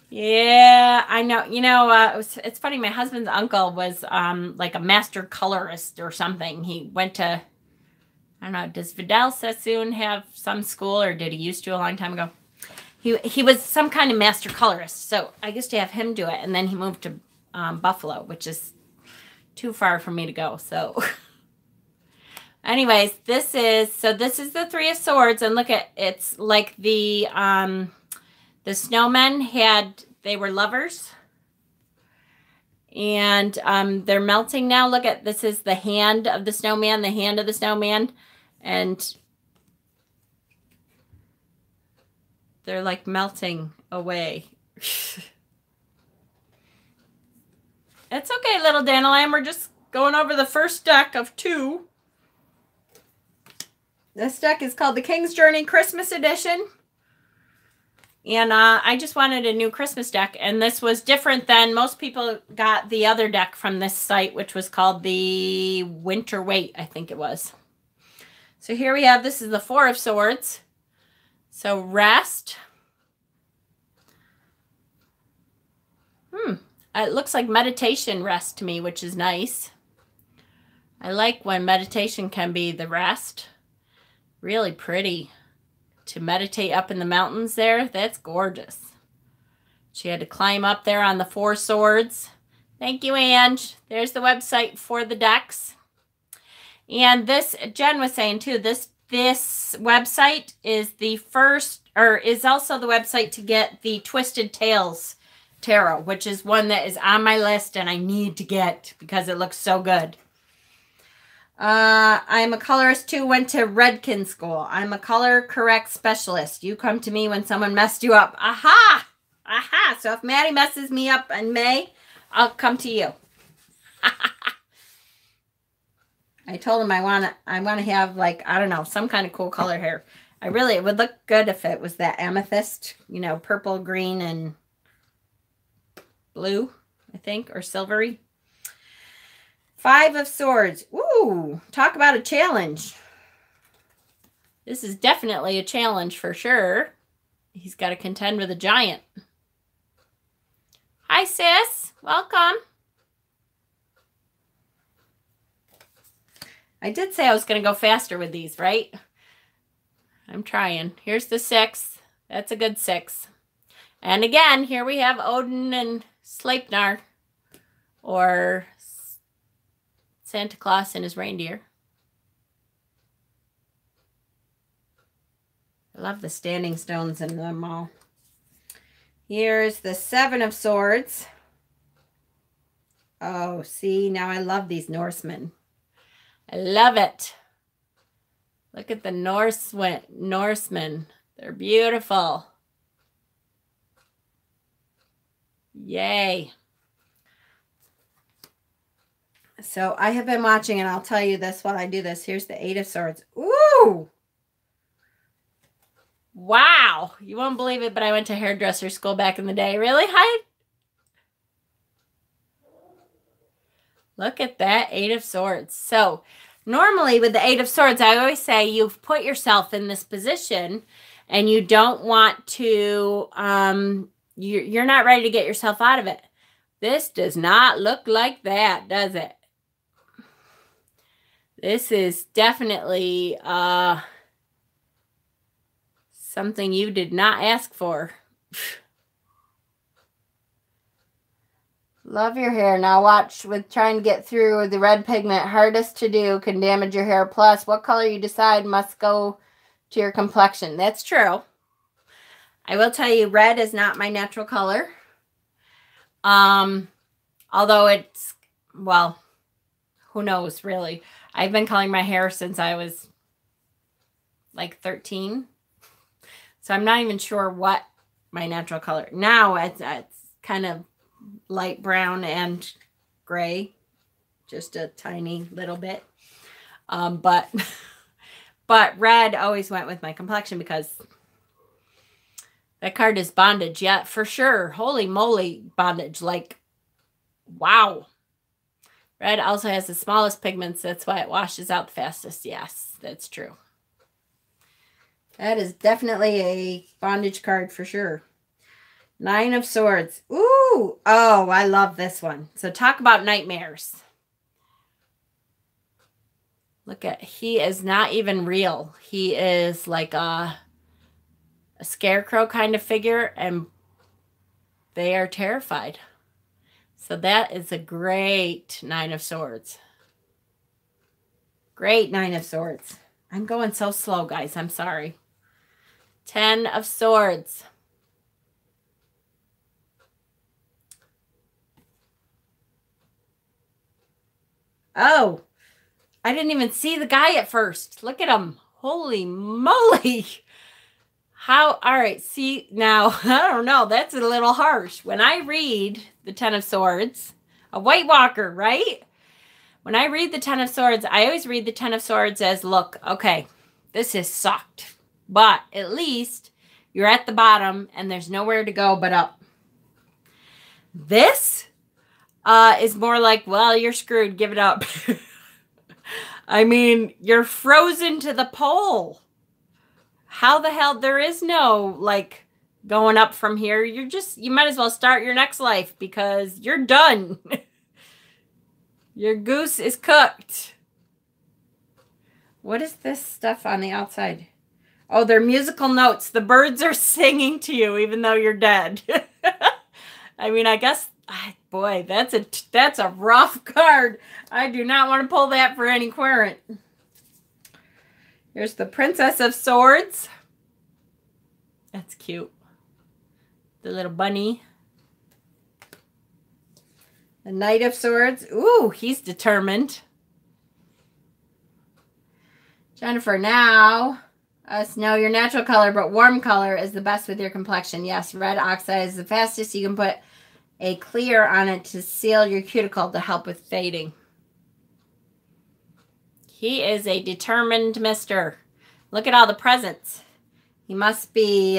Yeah, I know. You know, it's funny. My husband's uncle was like a master colorist or something. He went to, I don't know, does Vidal Sassoon have some school, or did he used to a long time ago? He was some kind of master colorist. So I used to have him do it. And then he moved to Buffalo, which is too far for me to go. So anyways, this is the Three of Swords. And look at, it's like the snowmen they were lovers. And they're melting now. Look at, this is the hand of the snowman, the hand of the snowman. And they're like melting away. It's okay, little Dandelion. We're just going over the first deck of 2. This deck is called the King's Journey Christmas Edition. And I just wanted a new Christmas deck. And this was different than most people got the other deck from this site, which was called the Winter Wait, I think it was. So here we have, this is the Four of Swords. So rest. It looks like meditation rest to me, which is nice. I like when meditation can be the rest. Really pretty. To meditate up in the mountains there, that's gorgeous. She had to climb up there on the Four Swords. Thank you, Ange. There's the website for the decks. And this, Jen was saying too, this website is the first, or is also the website to get the Twisted Tales Tarot, which is one that is on my list and I need to get because it looks so good. I'm a colorist too, went to Redkin school. I'm a color correct specialist. You come to me when someone messed you up. Aha! Aha! So if Maddie messes me up in May, I'll come to you. I told him I want to have, like, I don't know, some kind of cool color hair. It would look good if it was that amethyst, you know, purple, green, and blue, I think, or silvery. Five of Swords. Ooh, talk about a challenge. This is definitely a challenge for sure. He's got to contend with a giant. Hi, sis. Welcome. I did say I was going to go faster with these, right? I'm trying. Here's the 6. That's a good 6. And again, here we have Odin and Sleipnir, or Santa Claus and his reindeer. I love the standing stones in them all. Here's the 7 of Swords. Oh, see, now I love these Norsemen. I love it. Look at the Norsemen. They're beautiful. Yay. So I have been watching, and I'll tell you this while I do this. Here's the 8 of Swords. Ooh! Wow. You won't believe it, but I went to hairdresser school back in the day. Really? Hi. Look at that 8 of Swords. So normally with the 8 of Swords, I always say you've put yourself in this position and you don't want to, you're not ready to get yourself out of it. This does not look like that, does it? This is definitely something you did not ask for. Love your hair. Now watch with trying to get through the red pigment. Hardest to do, can damage your hair. Plus, what color you decide must go to your complexion. That's true. I will tell you, red is not my natural color. Although it's, well, who knows really. I've been coloring my hair since I was like 13. So I'm not even sure what my natural color. Now it's kind of light brown and gray. Just a tiny little bit. But red always went with my complexion because that card is bondage. Yeah, for sure. Holy moly, bondage. Like, wow. Red also has the smallest pigments. That's why it washes out the fastest. Yes, that's true. That is definitely a bondage card for sure. 9 of Swords. Ooh. Oh, I love this one. So talk about nightmares. Look at, he is not even real. He is like a scarecrow kind of figure, and they are terrified. So that is a great 9 of Swords. Great 9 of Swords. I'm going so slow, guys. I'm sorry. 10 of Swords. Oh, I didn't even see the guy at first. Look at him. Holy moly. How, all right, see, now, I don't know, that's a little harsh. When I read the 10 of Swords, a White Walker, right? When I read the 10 of Swords, I always read the 10 of Swords as, look, okay, this has sucked. But at least you're at the bottom and there's nowhere to go but up. This is more like, well, you're screwed. Give it up. I mean, you're frozen to the pole. How the hell? There is no, like, going up from here. You're just, you might as well start your next life because you're done. Your goose is cooked. What is this stuff on the outside? Oh, they're musical notes. The birds are singing to you even though you're dead. I mean, I guess, boy, that's a rough card. I do not want to pull that for any querent. Here's the Princess of Swords. That's cute. The little bunny. The Knight of Swords. Ooh, he's determined. Jennifer, now, us know your natural color, but warm color is the best with your complexion. Yes, red oxide is the fastest. You can put a clear on it to seal your cuticle to help with fading. He is a determined mister. Look at all the presents. He must be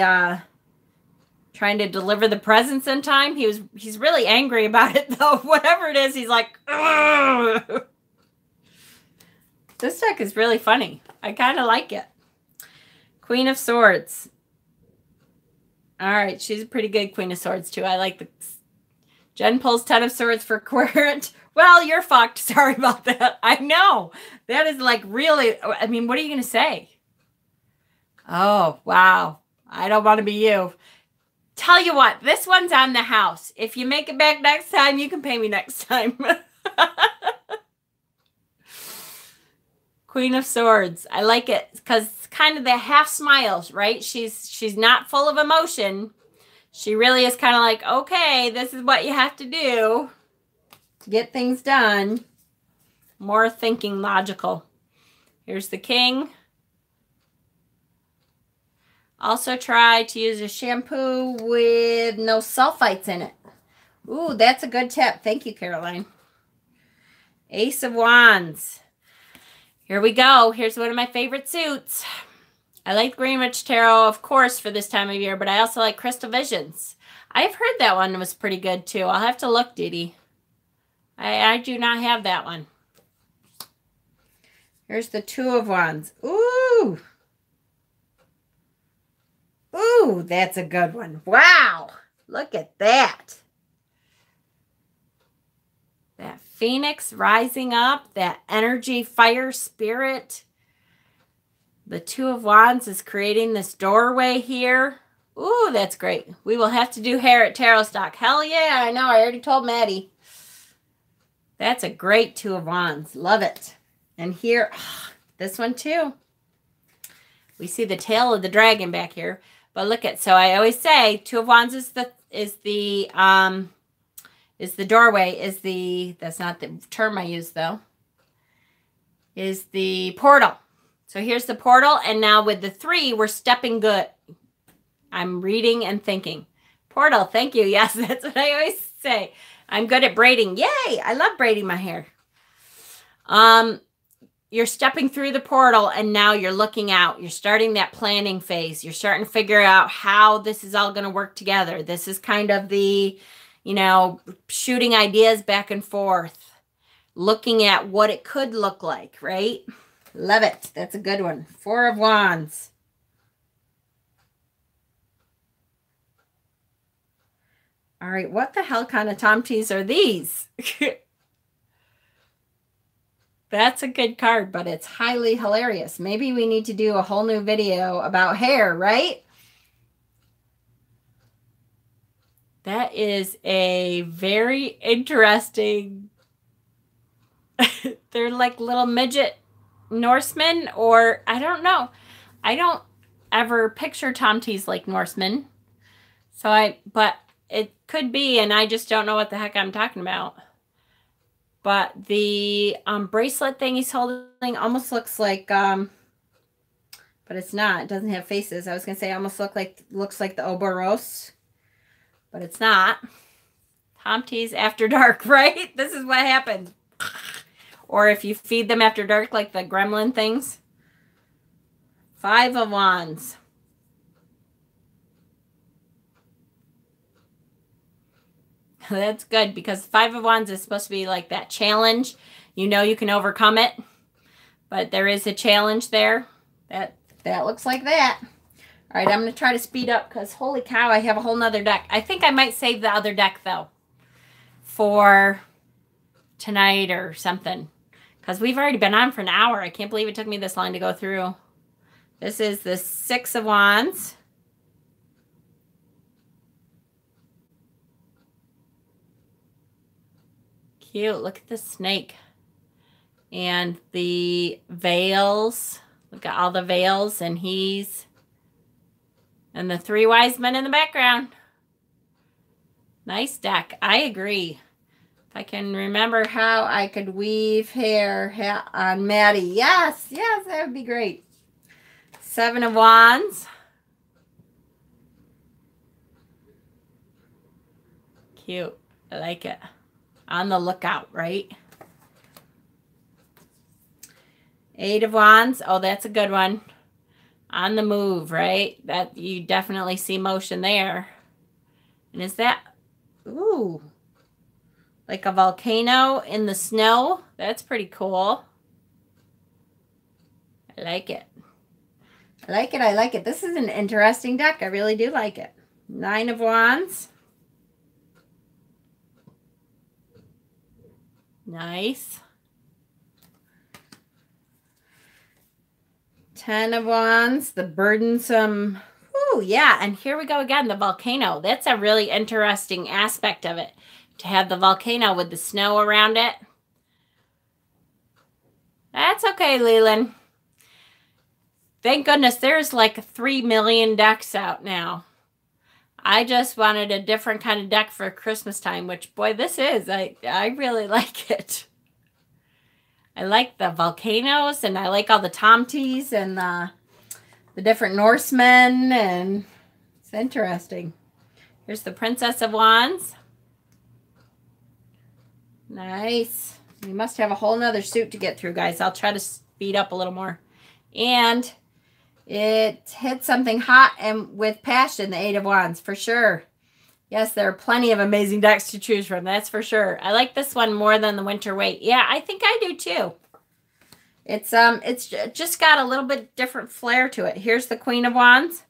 trying to deliver the presents in time. He's really angry about it though. Whatever it is, he's like, ugh. This deck is really funny. I kind of like it. Queen of Swords. All right, she's a pretty good Queen of Swords too. I like the Jen pulls 10 of Swords for Querent. Well, you're fucked. Sorry about that. I know. That is like really, I mean, what are you going to say? Oh, wow. I don't want to be you. Tell you what, this one's on the house. If you make it back next time, you can pay me next time. Queen of Swords. I like it because it's kind of the half smiles, right? She's not full of emotion. She really is kind of like, okay, this is what you have to do to get things done. More thinking logical. Here's the King. Also try to use a shampoo with no sulfites in it. Ooh, that's a good tip. Thank you, Caroline. Ace of Wands. Here we go. Here's one of my favorite suits. I like Greenwich Tarot, of course, for this time of year, but I also like Crystal Visions. I've heard that one was pretty good, too. I'll have to look, Dee. I do not have that one. Here's the Two of Wands. Ooh. Ooh, that's a good one. Wow. Look at that. That Phoenix rising up, that energy, fire, spirit. The Two of Wands is creating this doorway here. Ooh, that's great. We will have to do hair at Tarot Stock. Hell yeah, I know. I already told Maddie. That's a great Two of Wands. Love it. And here, this one too. We see the tail of the dragon back here. But look at, so I always say Two of Wands is the doorway, that's not the term I use though, is the portal. So here's the portal, and now with the 3, we're stepping good. I'm reading and thinking. Portal, thank you. Yes, that's what I always say. I'm good at braiding. Yay! I love braiding my hair. You're stepping through the portal, and now you're looking out. You're starting that planning phase. You're starting to figure out how this is all going to work together. This is kind of the, you know, shooting ideas back and forth, looking at what it could look like, right? Love it. That's a good one. Four of Wands. All right, what the hell kind of tomties are these? That's a good card, but it's highly hilarious. Maybe we need to do a whole new video about hair, right? That is a very interesting... They're like little midget Norsemen, or I don't know. I don't ever picture tomties like Norsemen. But it could be, and I just don't know what the heck I'm talking about. But the bracelet thing he's holding almost looks like, but it's not. It doesn't have faces. I was going to say almost looks like the Ouroboros, but it's not. Tomties after dark, right? This is what happens. Or if you feed them after dark like the gremlin things. Five of Wands. That's good because Five of Wands is supposed to be like that challenge. You know you can overcome it. But there is a challenge there. That looks like that. All right, I'm going to try to speed up because holy cow, I have a whole nother deck. I think I might save the other deck though for tonight or something. Because we've already been on for an hour. I can't believe it took me this long to go through. This is the Six of Wands. Cute. Look at the snake. And the veils. Look at all the veils. And the three wise men in the background. Nice deck. I agree. If I can remember how I could weave hair on Maddie. Yes, yes, that would be great. Seven of Wands. Cute. I like it. On the lookout, right? Eight of Wands. Oh, that's a good one. On the move, right? That you definitely see motion there. And is that... Ooh. Like a volcano in the snow. That's pretty cool. I like it. I like it. I like it. This is an interesting deck. I really do like it. 9 of Wands. Nice. 10 of Wands. The burdensome. Ooh, yeah. And here we go again. The volcano. That's a really interesting aspect of it. To have the volcano with the snow around it. That's okay, Leland. Thank goodness there's like 3 million decks out now. I just wanted a different kind of deck for Christmas time, which, boy, this is. I really like it. I like the volcanoes, and I like all the tomties and the different Norsemen, and it's interesting. Here's the Princess of Wands. Nice. We must have a whole nother suit to get through, guys. I'll try to speed up a little more. And it hit something hot and with passion, the 8 of Wands, for sure. Yes, there are plenty of amazing decks to choose from. That's for sure. I like this one more than the Winter Wait. Yeah, I think I do too. It's just got a little bit different flair to it. Here's the Queen of Wands.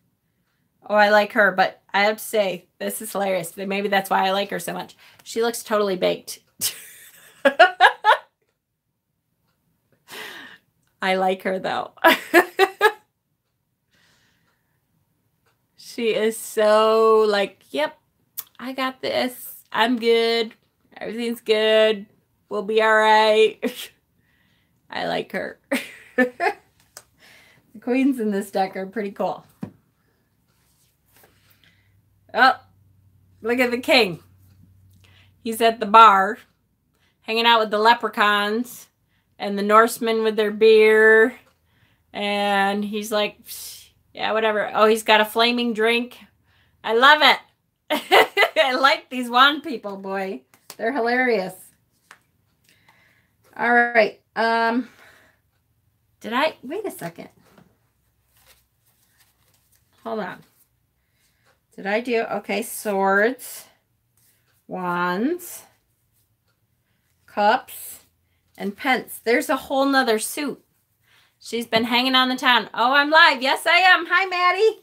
Oh, I like her, but I have to say, this is hilarious. Maybe that's why I like her so much. She looks totally baked. I like her, though. She is so like, yep, I got this. I'm good. Everything's good. We'll be all right. I like her. The queens in this deck are pretty cool. Oh, look at the king. He's at the bar, hanging out with the leprechauns and the Norsemen with their beer. And he's like, yeah, whatever. Oh, he's got a flaming drink. I love it. I like these wand people, boy. They're hilarious. All right. Wait a second. Hold on. Did I do, okay, swords, wands, cups, and pence. There's a whole nother suit. She's been hanging on the town. Oh, I'm live. Yes, I am. Hi, Maddie.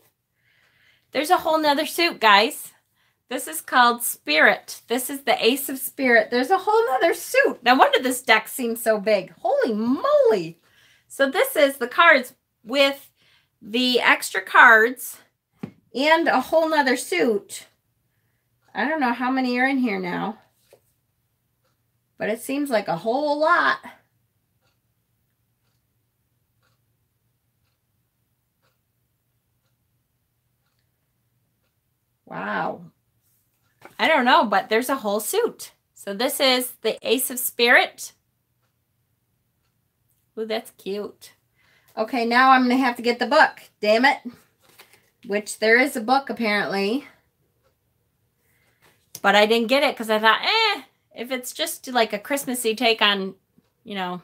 There's a whole nother suit, guys. This is called Spirit. This is the Ace of Spirit. There's a whole nother suit. No wonder this deck seems so big. Holy moly. So this is the cards with the extra cards and a whole nother suit. I don't know how many are in here now, but it seems like a whole lot. Wow. I don't know, but there's a whole suit. So this is the Ace of Spirit. Ooh, that's cute. Okay, now I'm going to have to get the book. Damn it. Which there is a book, apparently. But I didn't get it because I thought, if it's just like a Christmassy take on, you know,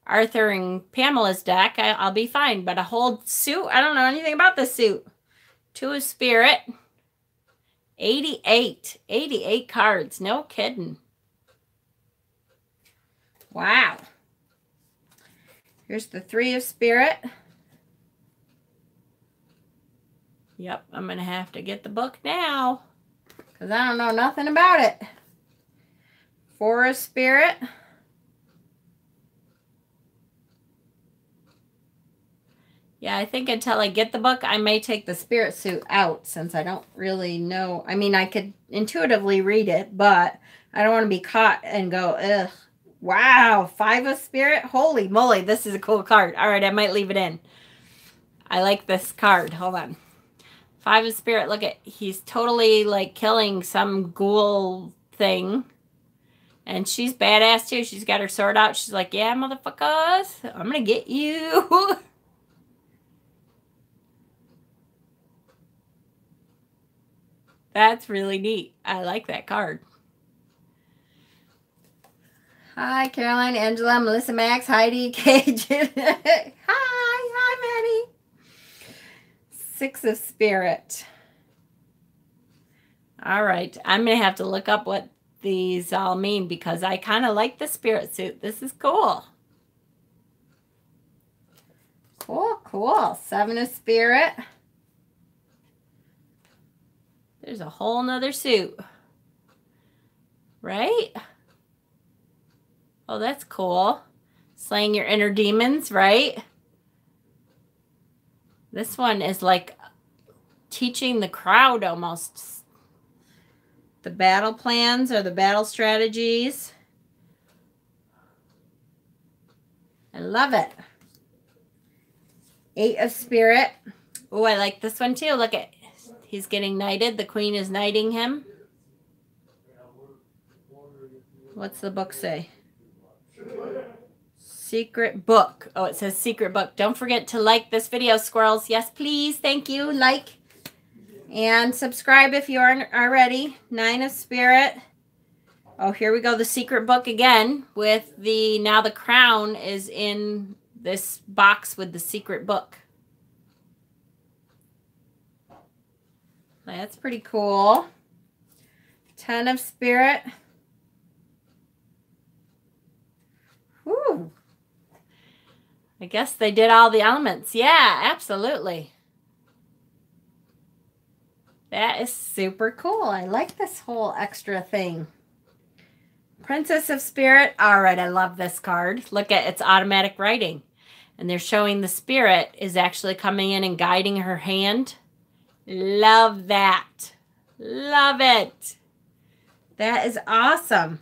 Arthur and Pamela's deck, I'll be fine. But a whole suit? I don't know anything about this suit. 2 of Spirit. 88 cards. No kidding. Wow. Here's the 3 of Spirit. Yep, I'm going to have to get the book now because I don't know nothing about it. 4 of Spirit. Yeah, I think until I get the book, I may take the Spirit suit out since I don't really know. I mean, I could intuitively read it, but I don't want to be caught and go, ugh. Wow, 5 of Spirit. Holy moly, this is a cool card. All right, I might leave it in. I like this card. Hold on. 5 of Spirit. Look at, he's totally like killing some ghoul thing. And she's badass too. She's got her sword out. She's like, yeah, motherfuckers, I'm going to get you. That's really neat. I like that card. Hi, Caroline, Angela, Melissa, Max, Heidi, Cajun. Hi, Maddie. 6 of Spirit. All right. I'm going to have to look up what these all mean because I kind of like the Spirit suit. This is cool. Cool, cool. Seven of Spirit. There's a whole nother suit. Right? Oh, that's cool. Slaying your inner demons, right? This one is like teaching the crowd almost. The battle plans or the battle strategies. I love it. Eight of Spirit. Oh, I like this one too. Look at, he's getting knighted. The queen is knighting him. What's the book say? Secret book. Oh, it says secret book. Don't forget to like this video, squirrels. Yes, please. Thank you. Like and subscribe if you aren't already. Nine of Spirit. Oh, here we go. The secret book again with the, now the crown is in this box with the secret book. That's pretty cool. 10 of Spirit. Whew. I guess they did all the elements. Yeah, absolutely. That is super cool. I like this whole extra thing. Princess of Spirit. All right, I love this card. Look at its automatic writing. And they're showing the spirit is actually coming in and guiding her hand. Love that. Love it. That is awesome.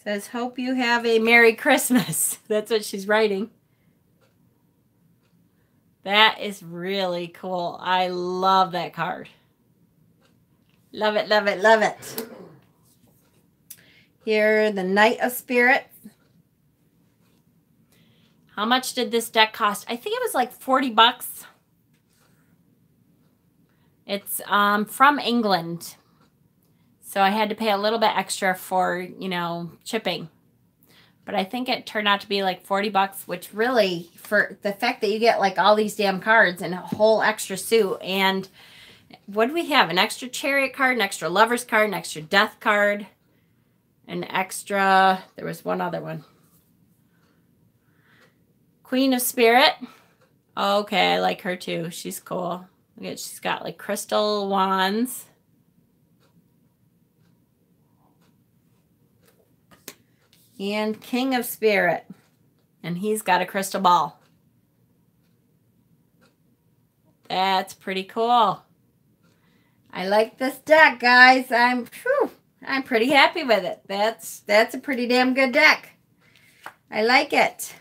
Says, hope you have a Merry Christmas. That's what she's writing. That is really cool. I love that card. Love it, love it, love it. Here, the Knight of Spirit. How much did this deck cost? I think it was like 40 bucks. It's from England. So I had to pay a little bit extra for, you know, shipping. But I think it turned out to be like 40 bucks, which really, for the fact that you get like all these damn cards and a whole extra suit. And what do we have? An extra Chariot card, an extra Lover's card, an extra Death card, an extra, there was one other one. Queen of Spirit. Okay, I like her too. She's cool. Look at, she's got like crystal wands. And King of Spirit. And he's got a crystal ball. That's pretty cool. I like this deck, guys. I'm pretty happy with it. That's a pretty damn good deck. I like it.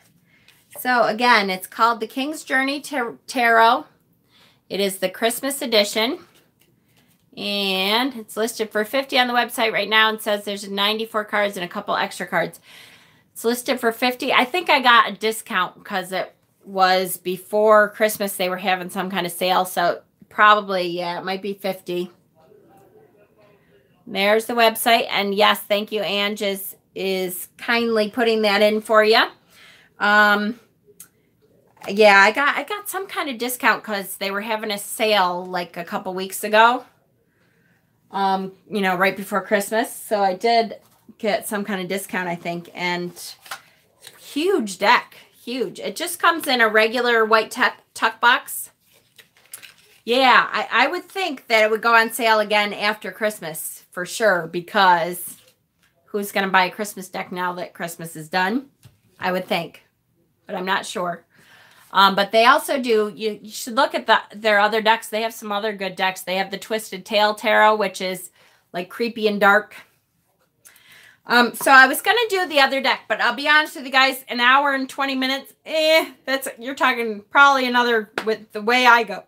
So again, it's called the King's Journey Tarot. It is the Christmas edition. And it's listed for $50 on the website right now and says there's 94 cards and a couple extra cards. It's listed for $50. I think I got a discount because it was before Christmas. They were having some kind of sale. So probably, yeah, it might be $50. There's the website. And yes, thank you. Ange is kindly putting that in for you. Yeah, I got some kind of discount because they were having a sale like a couple weeks ago. You know, right before Christmas. So I did get some kind of discount, I think. And huge deck. Huge. It just comes in a regular white tuck box. Yeah, I would think that it would go on sale again after Christmas for sure. Because who's going to buy a Christmas deck now that Christmas is done? I would think. But I'm not sure. But they also do, you should look at their other decks. They have some other good decks. They have the Twisted Tail Tarot, which is like creepy and dark. So I was going to do the other deck, but I'll be honest with you guys, an hour and 20 minutes, you're talking probably another, with the way I go,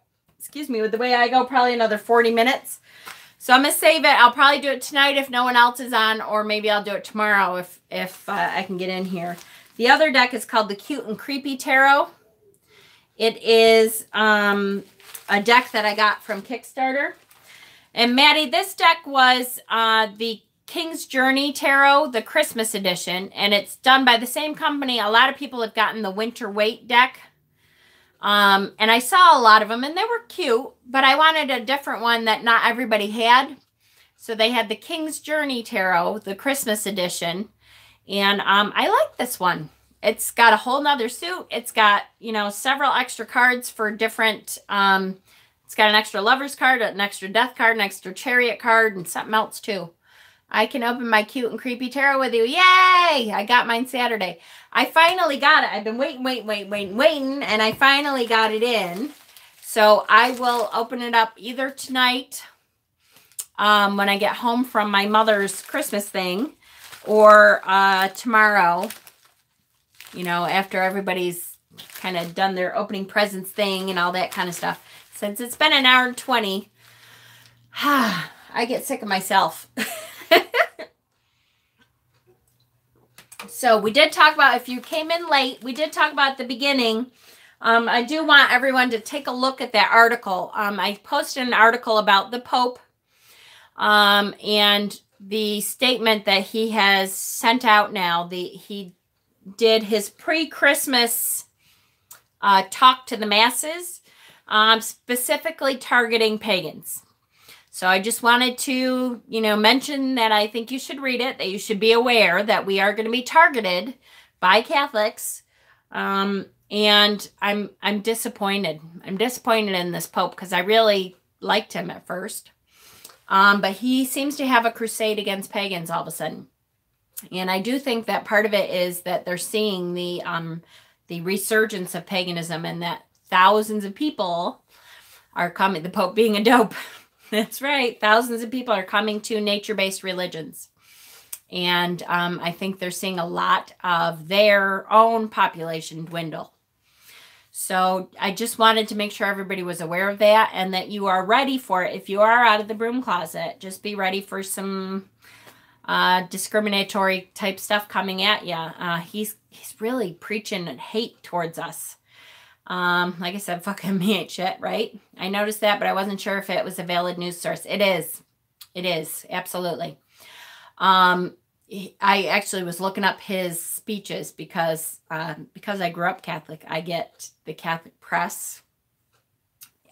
probably another 40 minutes. So I'm going to save it. I'll probably do it tonight if no one else is on, or maybe I'll do it tomorrow if I can get in here. The other deck is called the Cute and Creepy Tarot. It is a deck that I got from Kickstarter. And Maddie, this deck was the King's Journey Tarot, the Christmas edition. And it's done by the same company. A lot of people have gotten the Winter Wait deck. And I saw a lot of them and they were cute. But I wanted a different one that not everybody had. So they had the King's Journey Tarot, the Christmas edition. And I like this one. It's got a whole nother suit. It's got, you know, several extra cards for different, it's got an extra lover's card, an extra death card, an extra chariot card, and something else too. I can open my cute and creepy tarot with you. Yay! I got mine Saturday. I finally got it. I've been waiting, and I finally got it in. So I will open it up either tonight when I get home from my mother's Christmas thing, or tomorrow, you know, after everybody's kind of done their opening presents thing and all that kind of stuff. Since it's been an hour and 20, I get sick of myself. So we did talk about, if you came in late, we did talk about at the beginning. I do want everyone to take a look at that article. I posted an article about the Pope and the statement that he has sent out now. He did his pre-Christmas talk to the masses, specifically targeting pagans. So I just wanted to, you know, mention that I think you should read it, that you should be aware that we are going to be targeted by Catholics. And I'm disappointed. I'm disappointed in this Pope because I really liked him at first. But he seems to have a crusade against pagans all of a sudden. And I do think that part of it is that they're seeing the resurgence of paganism, and that thousands of people are coming, the Pope being a dope. That's right. Thousands of people are coming to nature-based religions. And I think they're seeing a lot of their own population dwindle. So I just wanted to make sure everybody was aware of that, and that you are ready for it. If you are out of the broom closet, just be ready for some discriminatory type stuff coming at you. He's really preaching hate towards us. Like I said, fucking me ain't shit, right? I noticed that, but I wasn't sure if it was a valid news source. It is. It is. Absolutely. I actually was looking up his speeches because I grew up Catholic. I get the Catholic press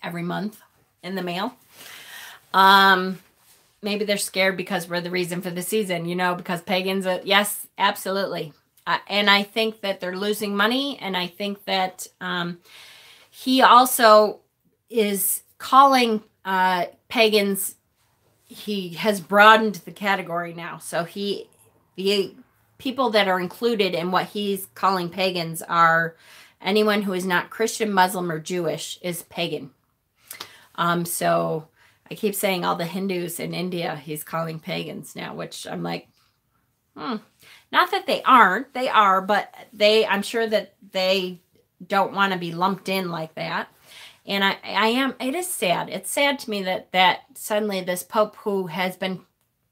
every month in the mail. Maybe they're scared because we're the reason for the season, you know, because pagans, yes, absolutely. And I think that they're losing money. And I think that he also is calling pagans, he has broadened the category now. So the people that are included in what he's calling pagans are anyone who is not Christian, Muslim, or Jewish is pagan. So I keep saying all the Hindus in India he's calling pagans now, which I'm like, not that they aren't, they are, but I'm sure that they don't want to be lumped in like that. And it is sad. It's sad to me that suddenly this Pope, who has been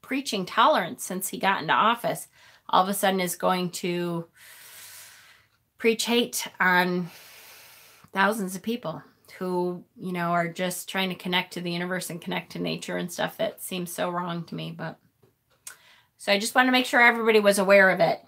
preaching tolerance since he got into office, all of a sudden is going to preach hate on thousands of people who, you know, are just trying to connect to the universe and connect to nature and stuff that seems so wrong to me. But so I just want to make sure everybody was aware of it.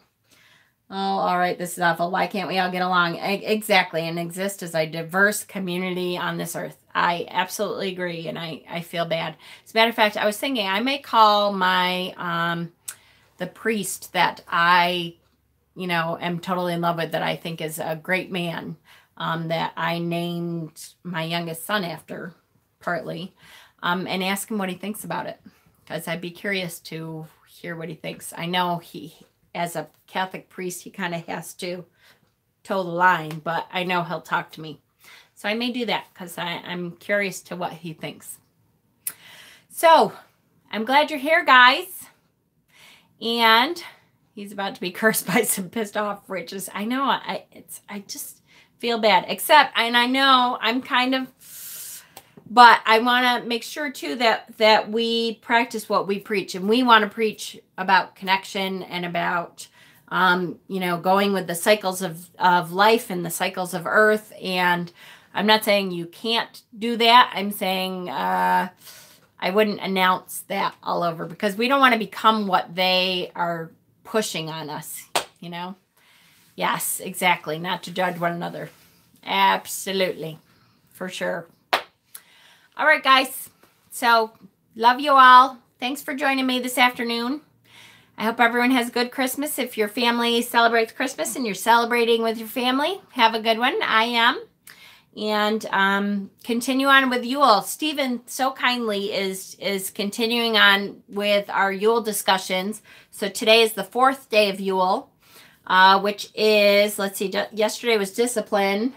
Oh, all right, this is awful. Why can't we all get along? Exactly, and exist as a diverse community on this earth. I absolutely agree, and I feel bad. As a matter of fact, I was thinking I may call my the priest that I, you know, am totally in love with, that I think is a great man, that I named my youngest son after, partly, and ask him what he thinks about it, because I'd be curious to hear what he thinks. I know he, as a Catholic priest, he kind of has to toe the line, but I know he'll talk to me. So I may do that because I'm curious to what he thinks. So I'm glad you're here, guys. And he's about to be cursed by some pissed off witches. I know, I just feel bad. Except, and I know I'm kind of, but I want to make sure too that we practice what we preach, and we want to preach about connection and about, you know, going with the cycles of life and the cycles of earth. And I'm not saying you can't do that. I'm saying I wouldn't announce that all over, because we don't want to become what they are pushing on us, you know? Yes, exactly. Not to judge one another. Absolutely. For sure. All right, guys. So, love you all. Thanks for joining me this afternoon. I hope everyone has a good Christmas. If your family celebrates Christmas and you're celebrating with your family, have a good one. I am. And continue on with Yule. Stephen so kindly is continuing on with our Yule discussions. So today is the 4th day of Yule, which is, let's see, yesterday was discipline.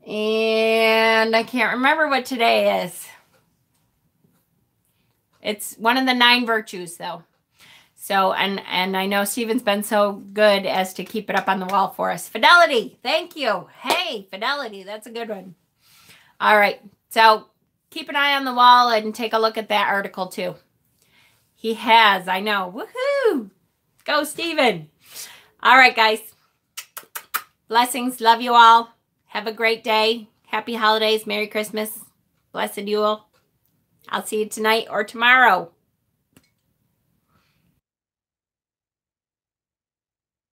And I can't remember what today is. It's one of the 9 virtues, though. So, and I know Stephen's been so good as to keep it up on the wall for us. Fidelity, thank you. Hey, fidelity, that's a good one. All right, so keep an eye on the wall and take a look at that article too. He has, I know. Woohoo! Go, Stephen. All right, guys. Blessings. Love you all. Have a great day. Happy holidays. Merry Christmas. Blessed Yule. I'll see you tonight or tomorrow.